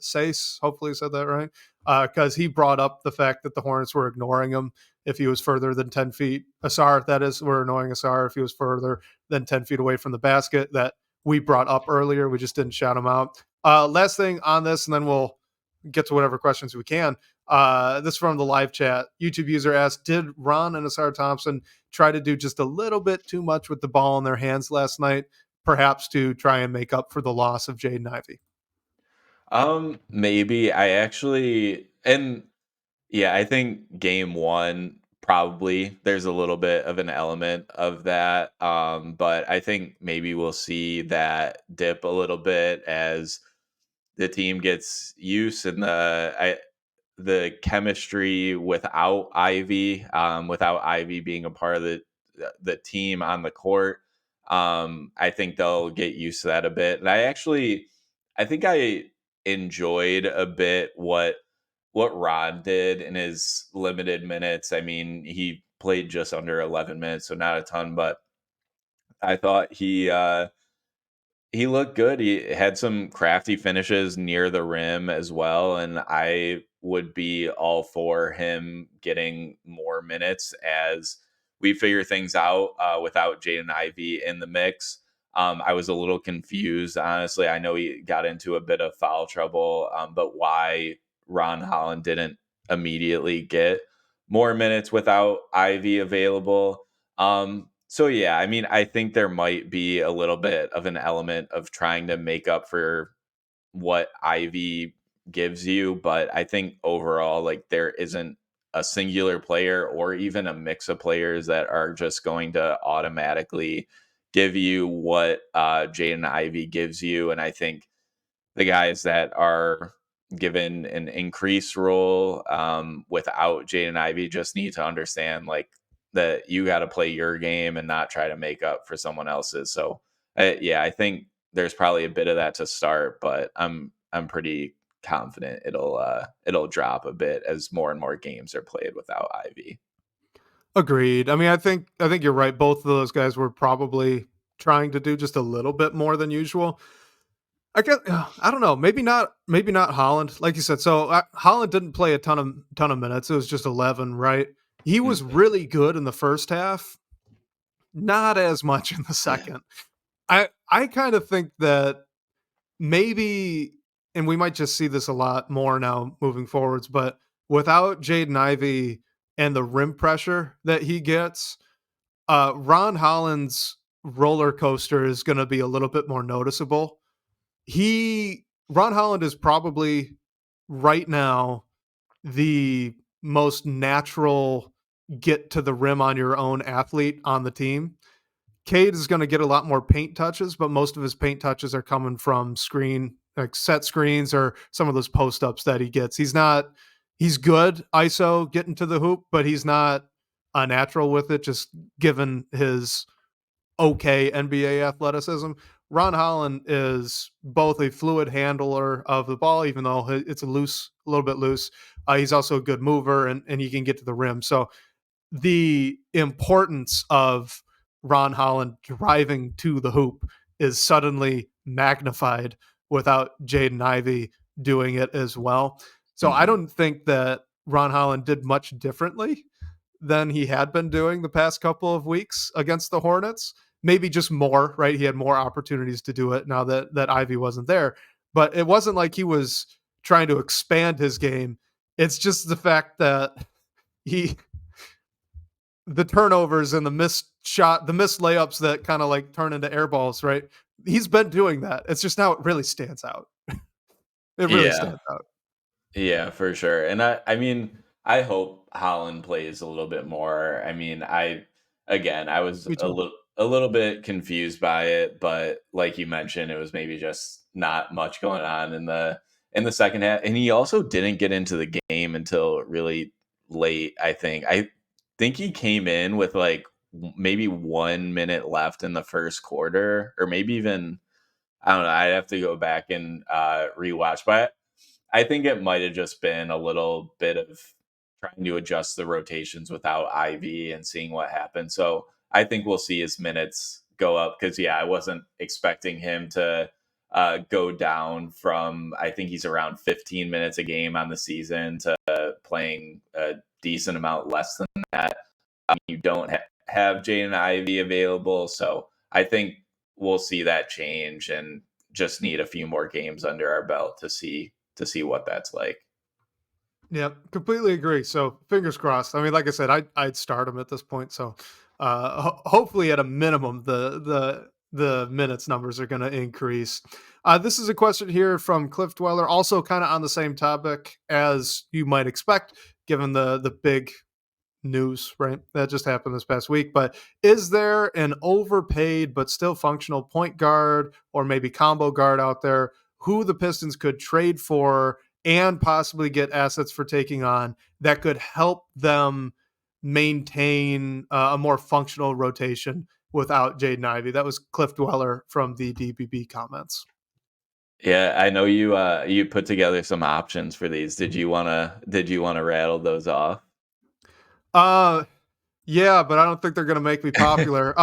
Sace. Hopefully, I said that right. Because he brought up the fact that the Hornets were ignoring him if he was further than 10 feet. Asar, that is, we're annoying Asar if he was further than 10 feet away from the basket. That we brought up earlier. We just didn't shout him out. Last thing on this, and then we'll get to whatever questions we can. This from the live chat. YouTube user asked, did Ron and Asar Thompson try to do just a little bit too much with the ball in their hands last night, perhaps to try and make up for the loss of Jaden Ivey? Maybe I actually and yeah, I think game one probably there's a little bit of an element of that. But I think maybe we'll see that dip a little bit as the team gets used and the chemistry without Ivy being a part of the team on the court. I think they'll get used to that a bit. And I think I enjoyed a bit what Rod did in his limited minutes. I mean, he played just under 11 minutes, so not a ton, but I thought he looked good. He had some crafty finishes near the rim as well, and I would be all for him getting more minutes as we figure things out without Jaden Ivey in the mix. I was a little confused, honestly. I know he got into a bit of foul trouble, but why Ron Holland didn't immediately get more minutes without Ivy available? So yeah, I mean, I think there might be a little bit of an element of trying to make up for what Ivy gives you, but I think overall, like there isn't a singular player or even a mix of players that are just going to automatically give you what Jaden Ivy gives you. And I think the guys that are given an increased role without Jaden Ivey just need to understand like that you got to play your game and not try to make up for someone else's. So yeah, I think there's probably a bit of that to start, but I'm pretty confident it'll drop a bit as more and more games are played without Ivy. Agreed. I mean, I think you're right. Both of those guys were probably trying to do just a little bit more than usual. I guess I don't know. Maybe not Holland, like you said. So Holland didn't play a ton of minutes. It was just 11, right? He was Mhm. really good in the first half, not as much in the second. I kind of think that maybe, and we might just see this a lot more now moving forwards, but without Jaden Ivey and the rim pressure that he gets, Ron Holland's roller coaster is going to be a little bit more noticeable. Ron Holland is probably right now the most natural get to the rim on your own athlete on the team. Cade is going to get a lot more paint touches, but most of his paint touches are coming from like set screens or some of those post ups that he gets. He's good ISO getting to the hoop, but he's not a natural with it, just given his okay NBA athleticism. Ron Holland is both a fluid handler of the ball, even though it's a little bit loose. He's also a good mover and he can get to the rim. So the importance of Ron Holland driving to the hoop is suddenly magnified without Jaden Ivey doing it as well. So I Mhm. don't think that Ron Holland did much differently than he had been doing the past couple of weeks against the Hornets. Maybe just more, right? He had more opportunities to do it now that Ivy wasn't there. But it wasn't like he was trying to expand his game. It's just the fact that he the turnovers and the missed layups that kind of like turn into air balls, right? He's been doing that. It's just now it really stands out. It really Yeah. stands out. Yeah, for sure. And I mean, I hope Holland plays a little bit more. I mean, I was Me too. a little bit confused by it, but like you mentioned, it was maybe just not much going on in the second half. And he also didn't get into the game until really late, I think. I think he came in with like maybe 1 minute left in the first quarter, or maybe even I don't know. I'd have to go back and rewatch, but I think it might have just been a little bit of trying to adjust the rotations without Ivy and seeing what happens. So I think we'll see his minutes go up because, yeah, I wasn't expecting him to go down from, I think he's around 15 minutes a game on the season to playing a decent amount less than that. You don't have Jaden Ivey available. So I think we'll see that change and just need a few more games under our belt to see what that's like. Yeah, completely agree. So fingers crossed. I mean, like I said, I'd start him at this point. So hopefully, at a minimum, the minutes numbers are going to increase. This is a question here from Cliff Dweller, also kind of on the same topic as you might expect, given the big news, right? That just happened this past week. But is there an overpaid but still functional point guard or maybe combo guard out there who the Pistons could trade for and possibly get assets for taking on that could help them maintain a more functional rotation without Jaden Ivey? That was Cliff Dweller from the DBB comments. Yeah, I know you put together some options for these. Did you wanna rattle those off? Uh, Yeah, but I don't think they're gonna make me popular.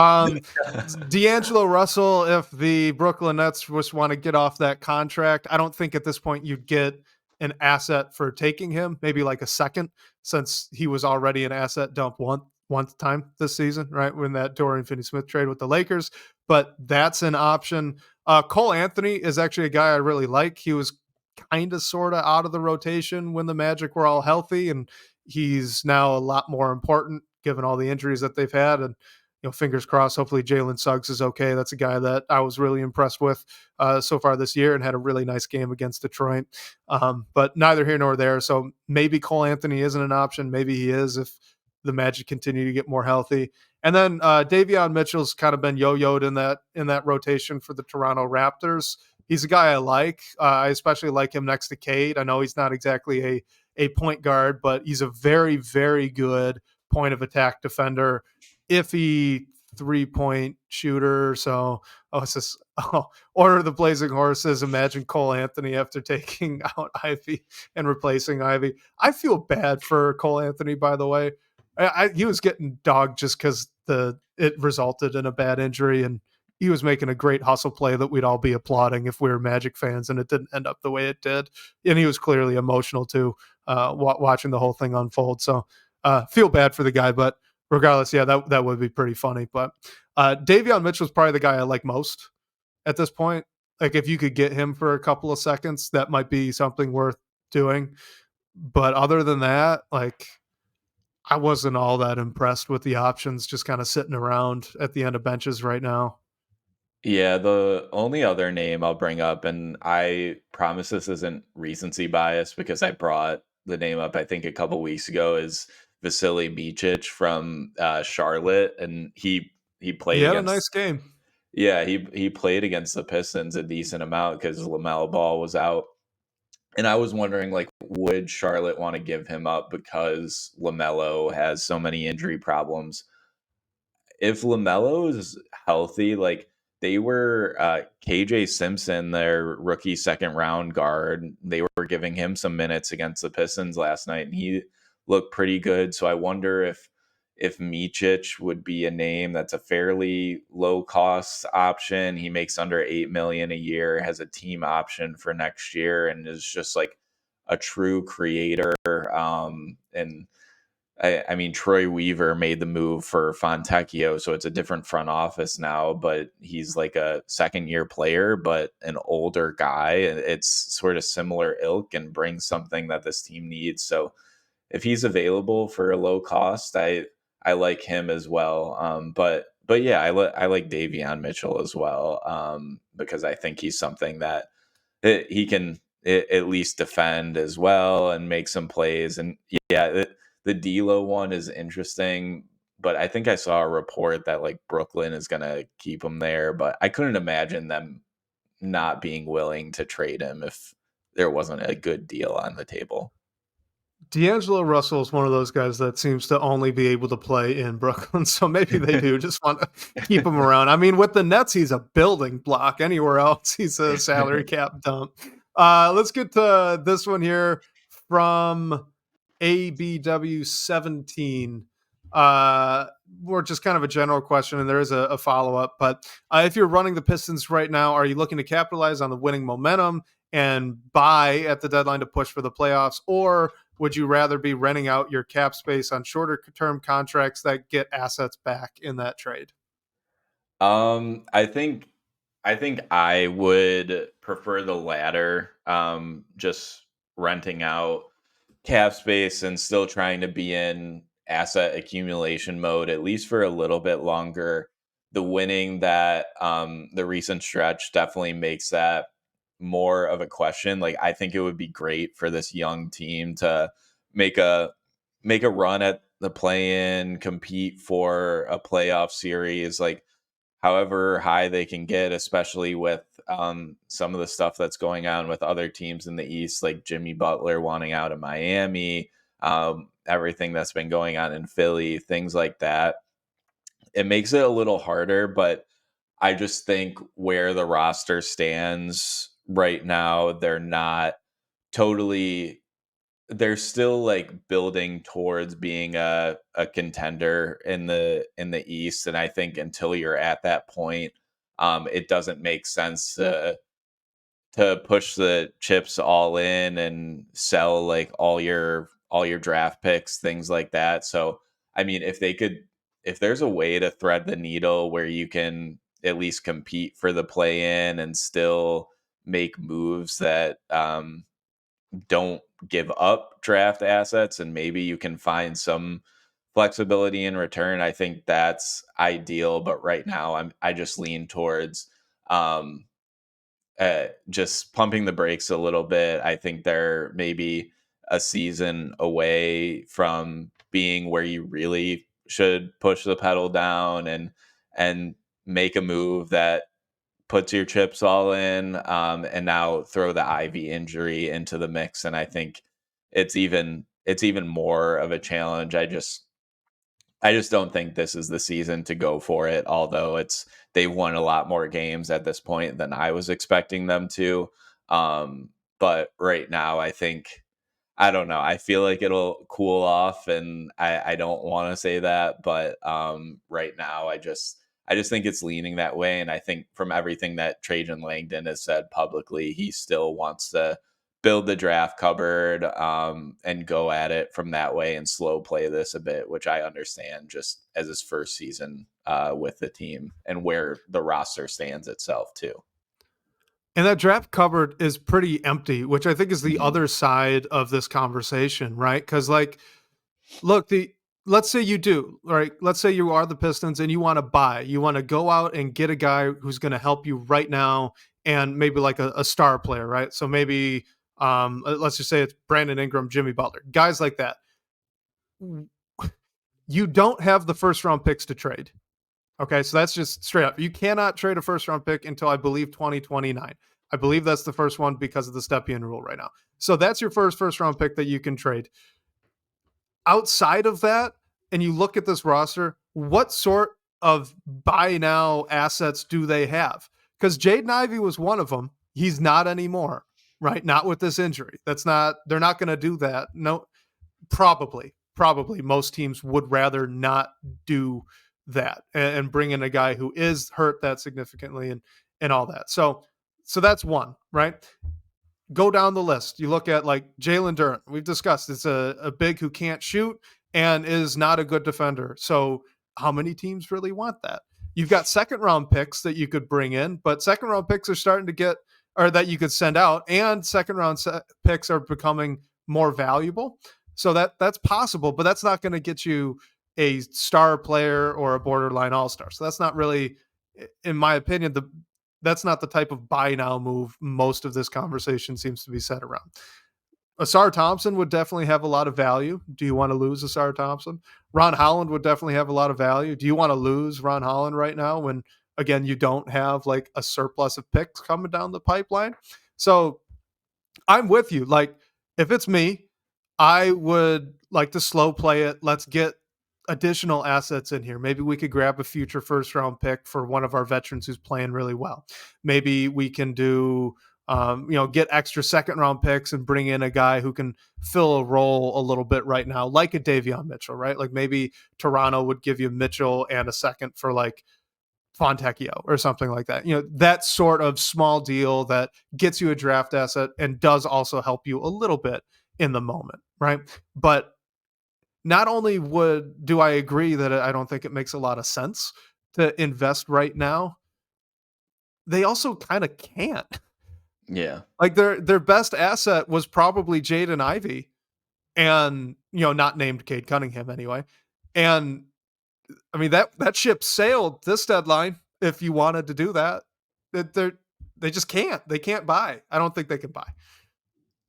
D'Angelo Russell, if the Brooklyn Nets just want to get off that contract, I don't think at this point you'd get an asset for taking him, maybe like a second, since he was already an asset dump one time this season, right? When that Dorian Finney-Smith trade with the Lakers. But that's an option. Cole Anthony is actually a guy I really like. He was kind of sort of out of the rotation when the Magic were all healthy, and he's now a lot more important given all the injuries that they've had. And fingers crossed. Hopefully, Jalen Suggs is okay. That's a guy that I was really impressed with so far this year, and had a really nice game against Detroit. But neither here nor there. So maybe Cole Anthony isn't an option. Maybe he is if the Magic continue to get more healthy. And then Davion Mitchell's kind of been yo-yoed in that rotation for the Toronto Raptors. He's a guy I like. I especially like him next to Cade. I know he's not exactly a point guard, but he's a very, very good point of attack defender, iffy 3-point shooter. So, it's just order the blazing horses. Imagine Cole Anthony after taking out Ivy and replacing Ivy. I feel bad for Cole Anthony, by the way. He was getting dogged just because it resulted in a bad injury, and he was making a great hustle play that we'd all be applauding if we were Magic fans, and it didn't end up the way it did. And he was clearly emotional too, watching the whole thing unfold. So feel bad for the guy, but regardless, yeah, that would be pretty funny. But Davion Mitchell's probably the guy I like most at this point. Like if you could get him for a couple of seconds, that might be something worth doing. But other than that, like I wasn't all that impressed with the options just kind of sitting around at the end of benches right now. Yeah, the only other name I'll bring up, and I promise this isn't recency bias because I brought the name up I think a couple weeks ago, is Vasily Micic from Charlotte, and he He played had a nice against game. yeah he played against the Pistons a decent amount because Lamelo Ball was out, and I was wondering like would Charlotte want to give him up because Lamelo has so many injury problems. If LaMelo is healthy, like they were KJ Simpson, their rookie second round guard, they were giving him some minutes against the Pistons last night, and he looked pretty good. So I wonder if Micic would be a name that's a fairly low cost option. He makes under 8 million a year, has a team option for next year, and is just like a true creator. And I mean, Troy Weaver made the move for Fontecchio, so it's a different front office now, but he's like a second year player, but an older guy. It's sort of similar ilk and brings something that this team needs. So if he's available for a low cost, I like him as well. But yeah, I like Davion Mitchell as well, because I think he's something that he can at least defend as well and make some plays. And yeah, the D'Lo one is interesting, but I think I saw a report that like Brooklyn is gonna keep him there, but I couldn't imagine them not being willing to trade him if there wasn't a good deal on the table. D'Angelo Russell is one of those guys that seems to only be able to play in Brooklyn, so maybe they do just want to keep him around. I mean, with the Nets, he's a building block. Anywhere else, he's a salary cap dump. Let's get to this one here from ABW17. More just kind of a general question, and there is a follow up. But if you're running the Pistons right now, are you looking to capitalize on the winning momentum and buy at the deadline to push for the playoffs, or would you rather be renting out your cap space on shorter term contracts that get assets back in that trade? I think I would prefer the latter. Just renting out cap space and still trying to be in asset accumulation mode at least for a little bit longer. The winning that the recent stretch definitely makes that more of a question. Like I think it would be great for this young team to make a make a run at the play-in, compete for a playoff series, like however high they can get, especially with some of the stuff that's going on with other teams in the East, like Jimmy Butler wanting out of Miami, everything that's been going on in Philly, things like that. It makes it a little harder, but I just think where the roster stands right now, they're not totally they're still like building towards being a contender in the East. And I think until you're at that point, it doesn't make sense to push the chips all in and sell like all your draft picks, things like that. So I mean, if there's a way to thread the needle where you can at least compete for the play in and still make moves that don't give up draft assets and maybe you can find some flexibility in return, I think that's ideal. But right now I just lean towards um just pumping the brakes a little bit. I think they're maybe a season away from being where you really should push the pedal down and make a move that puts your chips all in, and now throw the Ivy injury into the mix, and I think it's even more of a challenge. I just don't think this is the season to go for it. Although they won a lot more games at this point than I was expecting them to. Um, but right now, I think I don't know. I feel like it'll cool off, and I don't want to say that, but right now, I just think it's leaning that way, and I think from everything that Trajan Langdon has said publicly, he still wants to build the draft cupboard and go at it from that way and slow play this a bit, which I understand just as his first season with the team and where the roster stands itself too. And that draft cupboard is pretty empty, which I think is the Mhm. other side of this conversation, right? Because like, look, the let's say you do, right? Let's say you are the Pistons and you want to buy, you want to go out and get a guy who's going to help you right now, and maybe like a star player, right? So maybe let's just say it's Brandon Ingram, Jimmy Butler, guys like that. You don't have the first round picks to trade. Okay, so that's just straight up. You cannot trade a first round pick until I believe 2029. I believe that's the first one because of the Stepien rule right now. So that's your first round pick that you can trade. Outside of that, and you look at this roster, what sort of buy now assets do they have? Because Jaden Ivey was one of them. He's not anymore, right? Not with this injury. That's not, they're not going to do that. No, probably most teams would rather not do that and bring in a guy who is hurt that significantly and all that. So that's one, right? Go down the list. You look at like Jalen Duren. We've discussed it's a big who can't shoot and is not a good defender. So how many teams really want that? You've got second round picks that you could bring in, but second round picks are starting to get, or that you could send out, and second round picks are becoming more valuable. So that's possible, but that's not going to get you a star player or a borderline all star. So that's not really, in my opinion, that's not the type of buy now move most of this conversation seems to be set around. Ausar Thompson would definitely have a lot of value. Do you want to lose Ausar Thompson? Ron Holland would definitely have a lot of value. Do you want to lose Ron Holland right now when, again, you don't have like a surplus of picks coming down the pipeline? So I'm with you. Like, if it's me, I would like to slow play it. Let's get additional assets in here. Maybe we could grab a future first round pick for one of our veterans who's playing really well. Maybe we can do, get extra second round picks and bring in a guy who can fill a role a little bit right now, like a Davion Mitchell, right? Like maybe Toronto would give you Mitchell and a second for like Fontecchio or something like that. That sort of small deal that gets you a draft asset and does also help you a little bit in the moment, right? But not only do I agree that I don't think it makes a lot of sense to invest right now, they also kind of can't. Yeah. Like their best asset was probably Jaden Ivey, and not named Cade Cunningham anyway. And I mean that ship sailed this deadline. If you wanted to do that, they just can't. They can't buy. I don't think they can buy.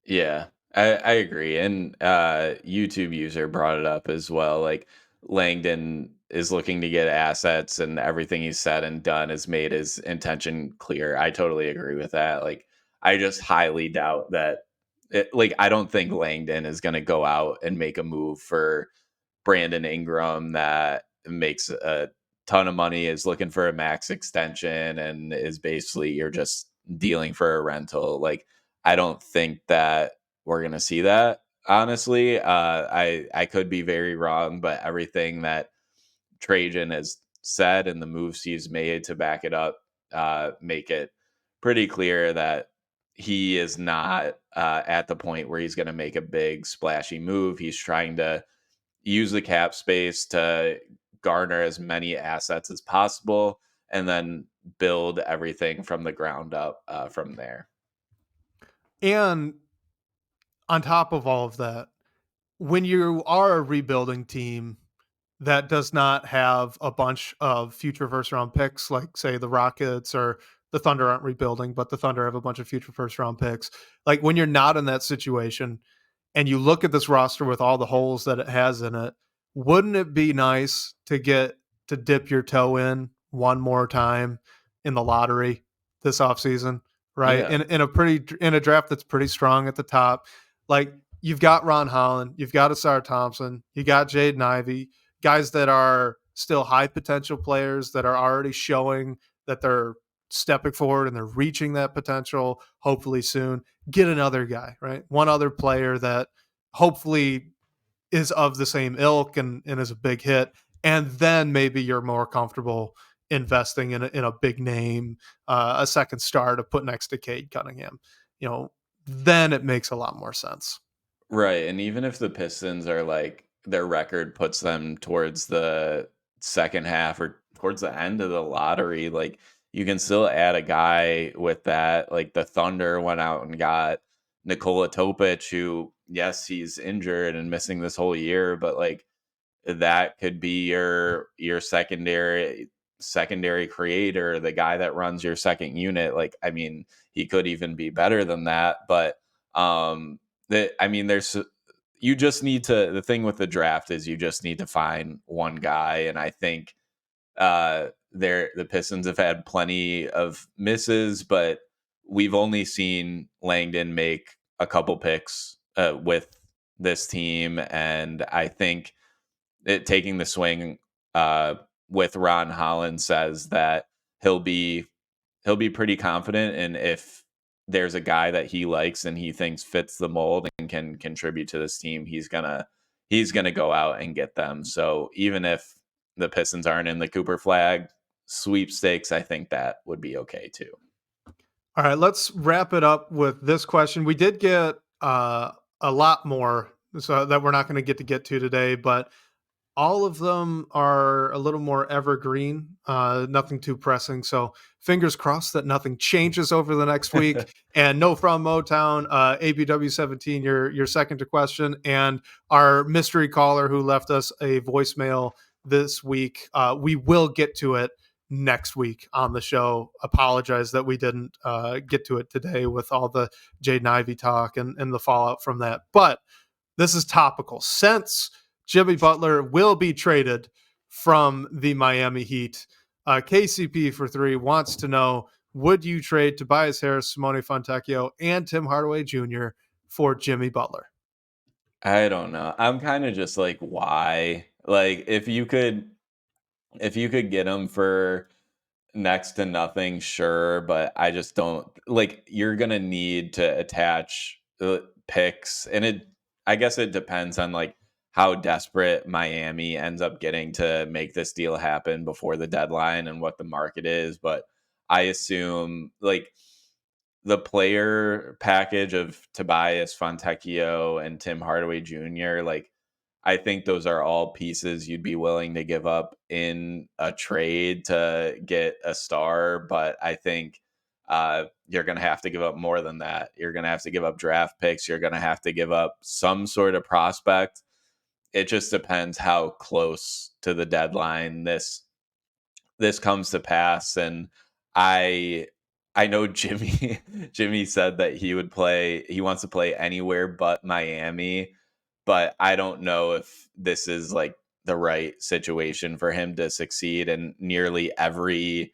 Yeah. I agree. And YouTube user brought it up as well. Like Langdon is looking to get assets, and everything he's said and done has made his intention clear. I totally agree with that. Like I just highly doubt that I don't think Langdon is gonna go out and make a move for Brandon Ingram that makes a ton of money, is looking for a max extension, and is basically you're just dealing for a rental. Like, I don't think that we're gonna see that. Honestly, I could be very wrong, but everything that Trajan has said and the moves he's made to back it up make it pretty clear that he is not at the point where he's going to make a big splashy move. He's trying to use the cap space to garner as many assets as possible and then build everything from the ground up from there. And on top of all of that, when you are a rebuilding team that does not have a bunch of future first round picks, like say the Rockets or the Thunder aren't rebuilding, but the Thunder have a bunch of future first round picks. Like when you're not in that situation and you look at this roster with all the holes that it has in it, wouldn't it be nice to get to dip your toe in one more time in the lottery this offseason, right? Yeah. In a draft that's pretty strong at the top. Like you've got Ron Holland, you've got Ausar Thompson, you got Jaden Ivey, guys that are still high potential players that are already showing that they're stepping forward and they're reaching that potential hopefully soon. Get another guy, right? One other player that hopefully is of the same ilk and is a big hit. And then maybe you're more comfortable investing in a big name, a second star to put next to Cade Cunningham. You know, then it makes a lot more sense. Right, and even if the Pistons are like their record puts them towards the second half or towards the end of the lottery, like you can still add a guy with that. Like the Thunder went out and got Nikola Topic, who yes, he's injured and missing this whole year, but like that could be your secondary creator, the guy that runs your second unit. Like, I mean, he could even be better than that, but I mean, there's you just need to the thing with the draft is you just need to find one guy, and I think the Pistons have had plenty of misses, but we've only seen Langdon make a couple picks with this team, and I think taking the swing with Ron Holland says that he'll be he'll be pretty confident, and if there's a guy that he likes and he thinks fits the mold and can contribute to this team, he's gonna go out and get them. So even if the Pistons aren't in the Cooper Flag sweepstakes, I think that would be okay too. All right, let's wrap it up with this question. We did get a lot more, so that we're not going to get to today, but all of them are a little more evergreen, nothing too pressing. So fingers crossed that nothing changes over the next week. And no from Motown, ABW17, your second to question, and our mystery caller who left us a voicemail this week. We will get to it next week on the show. Apologize that we didn't get to it today with all the Jaden Ivey talk and the fallout from that. But this is topical since Jimmy Butler will be traded from the Miami Heat. KCP for three wants to know, would you trade Tobias Harris, Simone Fontecchio, and Tim Hardaway Jr. for Jimmy Butler? I don't know. I'm kind of just like, why? Like, if you could get him for next to nothing, sure, but I just don't like you're gonna need to attach picks, and I guess it depends on like how desperate Miami ends up getting to make this deal happen before the deadline and what the market is. But I assume like the player package of Tobias Fontecchio and Tim Hardaway Jr., like I think those are all pieces you'd be willing to give up in a trade to get a star. But I think you're going to have to give up more than that. You're going to have to give up draft picks. You're going to have to give up some sort of prospect. It just depends how close to the deadline this comes to pass. And I I know Jimmy Jimmy said that he wants to play anywhere but Miami, but I don't know if this is like the right situation for him to succeed. And nearly every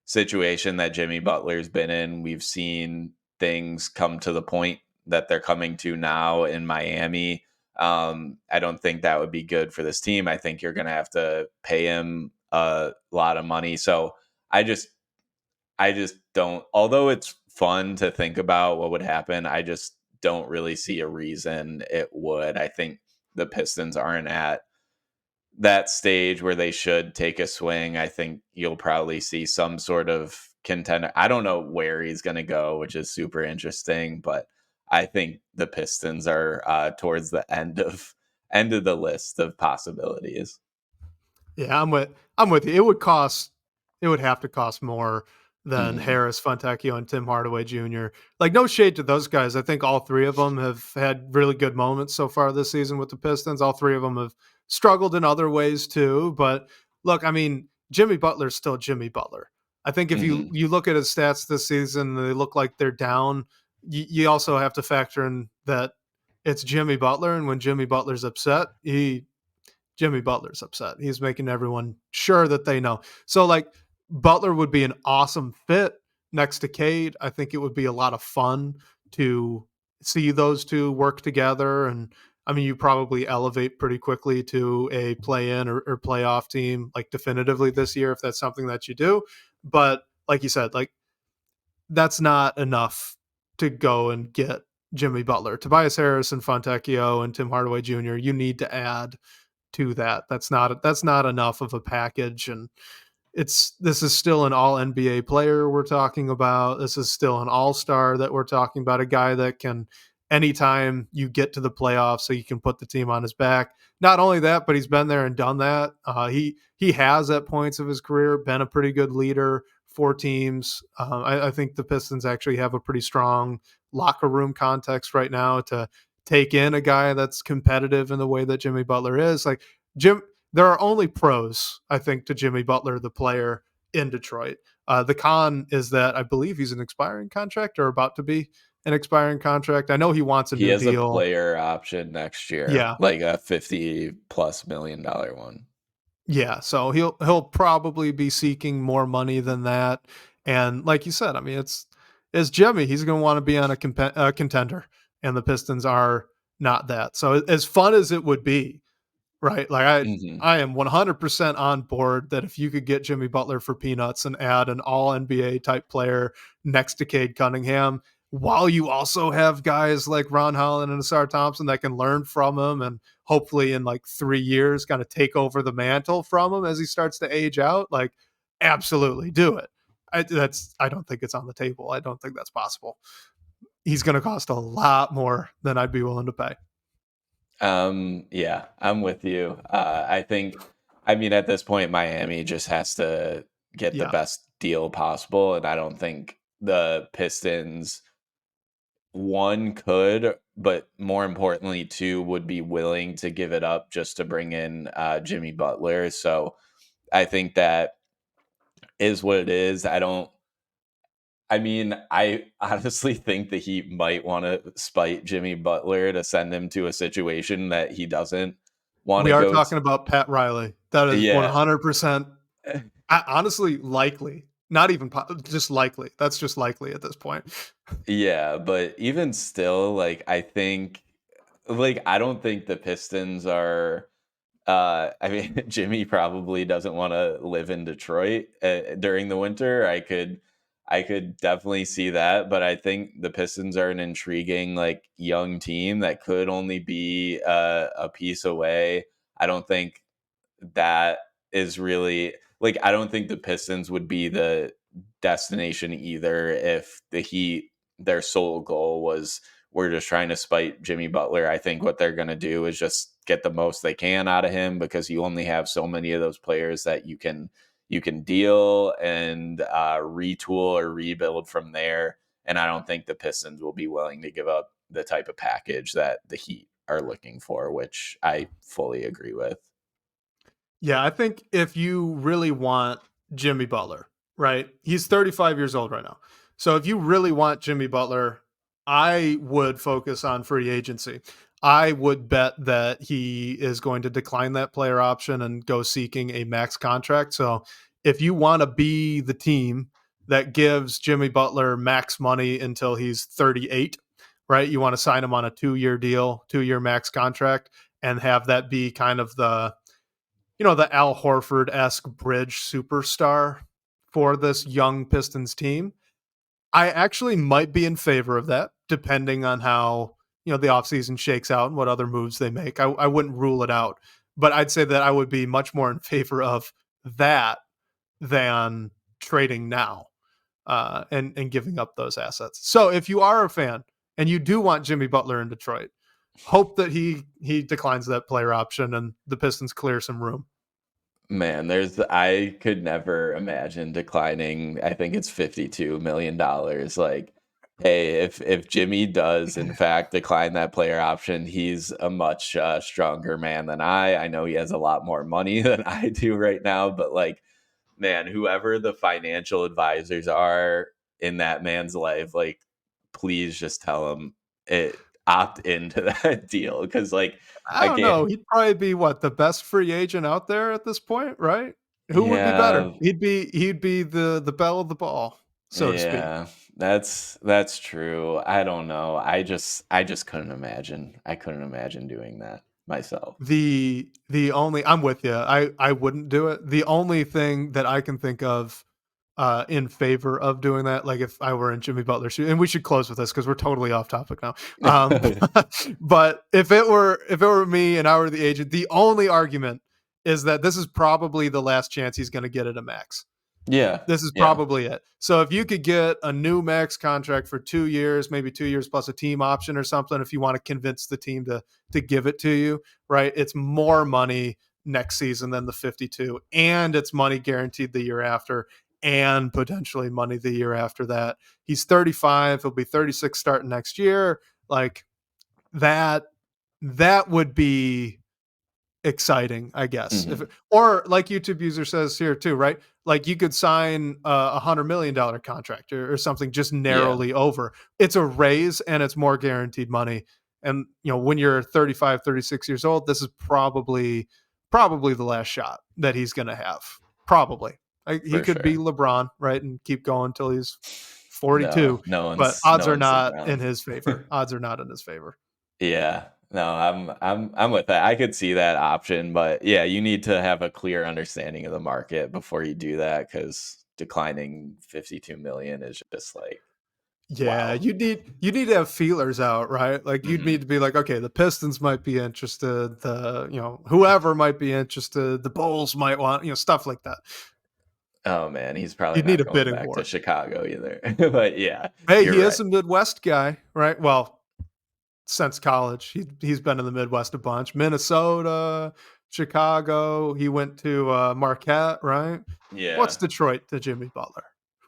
situation that Jimmy Butler's been in, we've seen things come to the point that they're coming to now in Miami. I don't think that would be good for this team. I think you're going to have to pay him a lot of money. So I just I just don't, although it's fun to think about what would happen, I just don't really see a reason it would. I think the Pistons aren't at that stage where they should take a swing. I think you'll probably see some sort of contender. I don't know where he's going to go, which is super interesting, but I think the Pistons are towards the end of the list of possibilities. Yeah, I'm with you. It would have to cost more than Hmm. Harris, Fontecchio, and Tim Hardaway Jr. Like, no shade to those guys. I think all three of them have had really good moments so far this season with the Pistons. All three of them have struggled in other ways too. But look, I mean, Jimmy Butler's still Jimmy Butler. I think if you Hmm. you look at his stats this season, they look like they're down. You also have to factor in that it's Jimmy Butler, and when Jimmy Butler's upset, Jimmy Butler's upset. He's making everyone sure that they know. So, like, Butler would be an awesome fit next to Cade. I think it would be a lot of fun to see those two work together. And I mean, you probably elevate pretty quickly to a play in or playoff team, like definitively this year, if that's something that you do. But like you said, like, that's not enough to go and get Jimmy Butler. Tobias Harris and Fontecchio and Tim Hardaway Jr., you need to add to that. That's not enough of a package, and this is still an all NBA player we're talking about. This is still an all-star that we're talking about, a guy that can anytime you get to the playoffs so you can put the team on his back. Not only that, but he's been there and done that. He has at points of his career been a pretty good leader for teams. I think the Pistons actually have a pretty strong locker room context right now to take in a guy that's competitive in the way that Jimmy Butler is. Like, there are only pros, I think, to Jimmy Butler, the player in Detroit. The con is that I believe he's an expiring contract or about to be an expiring contract. I know he wants a He new has a deal. player option next year, Yeah, like a 50 plus $1 million one. yeah. So he'll probably be seeking more money than that. And like you said, I mean, it's Jimmy. He's going to want to be on a contender, and the Pistons are not that. So as fun as it would be, right? Like, Mhm. I am 100% on board that if you could get Jimmy Butler for peanuts and add an all NBA type player next to Cade Cunningham, while you also have guys like Ron Holland and Ausar Thompson that can learn from him and hopefully in like 3 years kind of take over the mantle from him as he starts to age out, like, absolutely do it. I don't think it's on the table. I don't think that's possible. He's going to cost a lot more than I'd be willing to pay. Yeah, I'm with you. I mean, at this point, Miami just has to get the Yeah. best deal possible, and I don't think the Pistons, one, could, but more importantly, two, would be willing to give it up just to bring in Jimmy Butler. So I think that is what it is. I mean, I honestly think that he might want to spite Jimmy Butler to send him to a situation that he doesn't want We to are go to. talking about Pat Riley. That is Yeah. 100% honestly likely. Not even just likely. That's just likely at this point. Yeah, but even still, like, I think, like, I don't think the Pistons are, I mean, Jimmy probably doesn't wanna live in Detroit, during the winter. I could definitely see that, but I think the Pistons are an intriguing, like, young team that could only be, a piece away. I don't think that is really, like, I don't think the Pistons would be the destination either if the Heat, their sole goal was, we're just trying to spite Jimmy Butler. I think what they're going to do is just get the most they can out of him, because you only have so many of those players that you can deal and retool or rebuild from there. And I don't think the Pistons will be willing to give up the type of package that the Heat are looking for, which I fully agree with. Yeah, I think if you really want Jimmy Butler, right? He's 35 years old right now. So if you really want Jimmy Butler, I would focus on free agency. I would bet that he is going to decline that player option and go seeking a max contract. So if you want to be the team that gives Jimmy Butler max money until he's 38, right? You want to sign him on a 2-year deal, 2-year max contract, and have that be kind of the Al Horford-esque bridge superstar for this young Pistons team. I actually might be in favor of that, depending on how the offseason shakes out and what other moves they make. I wouldn't rule it out, but I'd say that I would be much more in favor of that than trading now and giving up those assets. So if you are a fan and you do want Jimmy Butler in Detroit, hope that he declines that player option and the Pistons clear some room. Man, I could never imagine declining. I think it's $52 million. Like, hey, if Jimmy does in fact decline that player option, he's a much stronger man than I know he has a lot more money than I do right now, but like, man, whoever the financial advisors are in that man's life, like, please just tell him opt into that deal, because like I I don't can't. know. He'd probably be the best free agent out there at this point, right? Who would be better? Yeah, He'd be the belle of the ball, so to speak. yeah, that's true. I don't know. I just couldn't imagine. I couldn't imagine doing that myself. The only I'm with you. I wouldn't do it. The only thing that I can think of in favor of doing that, like if I were in Jimmy Butler's shoes, and we should close with this because we're totally off topic now. But if it were me and I were the agent, the only argument is that this is probably the last chance he's going to get at a max. Yeah, This is yeah, probably it. So if you could get a new max contract for 2 years, maybe 2 years plus a team option or something, if you want to convince the team to give it to you, right? It's more money next season than the 52, and it's money guaranteed the year after, and potentially money the year after that. He's 35, he'll be 36 starting next year. Like that would be exciting, I guess. hmm Or like YouTube user says here too, right? Like you could sign $100 million contract or something just yeah, narrowly over. It's a raise and it's more guaranteed money. And when you're 35, 36 years old, this is probably the last shot that he's going to have. Probably. He for could be sure. LeBron, right, and keep going until he's No, 42. But no odds are one's not LeBron. in his favor. Odds are not in his favor. Yeah. No, I'm with that. I could see that option, but yeah, you need to have a clear understanding of the market before you do that, because declining 52 million is just like, Yeah, wow. you need to have feelers out, right? Like you'd hmm need to be like, okay, the Pistons might be interested, whoever might be interested, the Bulls might want, stuff like that. Oh man, he's probably You'd need not a going bidding back to war. Chicago either. But yeah, Hey, you're he is right. a Midwest guy, right? Well, since college, he's been in the Midwest a bunch. Minnesota, Chicago. He went to Marquette, right? What's Yeah. Detroit to Jimmy Butler?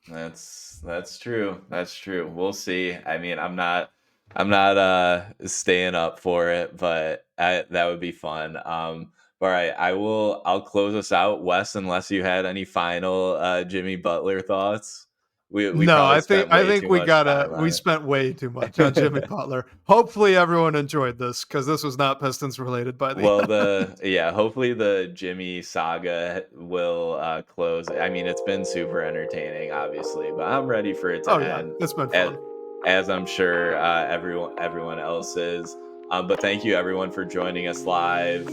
That's true. That's true. We'll see. I mean, I'm not staying up for it, but that would be fun. All right, I'll close us out, Wes, unless you had any final Jimmy Butler thoughts. We No, probably I think spent I way think too we much gotta time we on spent way too much on Jimmy it. Butler. Hopefully everyone enjoyed this because this was not Pistons related by the Well, end. hopefully the Jimmy saga will close. I mean, it's been super entertaining, obviously, but I'm ready for it Oh to yeah, end, it's been as fun. I'm sure everyone else is. But thank you everyone for joining us live,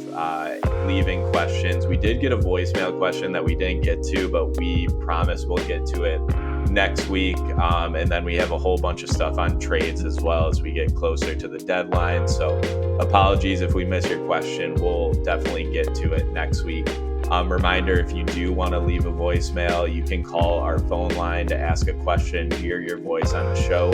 leaving questions. We did get a voicemail question that we didn't get to, but we promise we'll get to it next week. And then we have a whole bunch of stuff on trades as well as we get closer to the deadline. So apologies if we miss your question. We'll definitely get to it next week. Reminder, if you do want to leave a voicemail, you can call our phone line to ask a question, hear your voice on the show.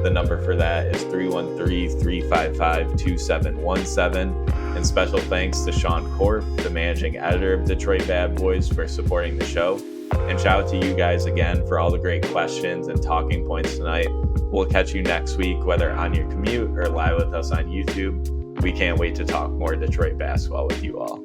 The number for that is 313-355-2717. And special thanks to Sean Corp, the managing editor of Detroit Bad Boys, for supporting the show. And shout out to you guys again for all the great questions and talking points tonight. We'll catch you next week, whether on your commute or live with us on YouTube. We can't wait to talk more Detroit basketball with you all.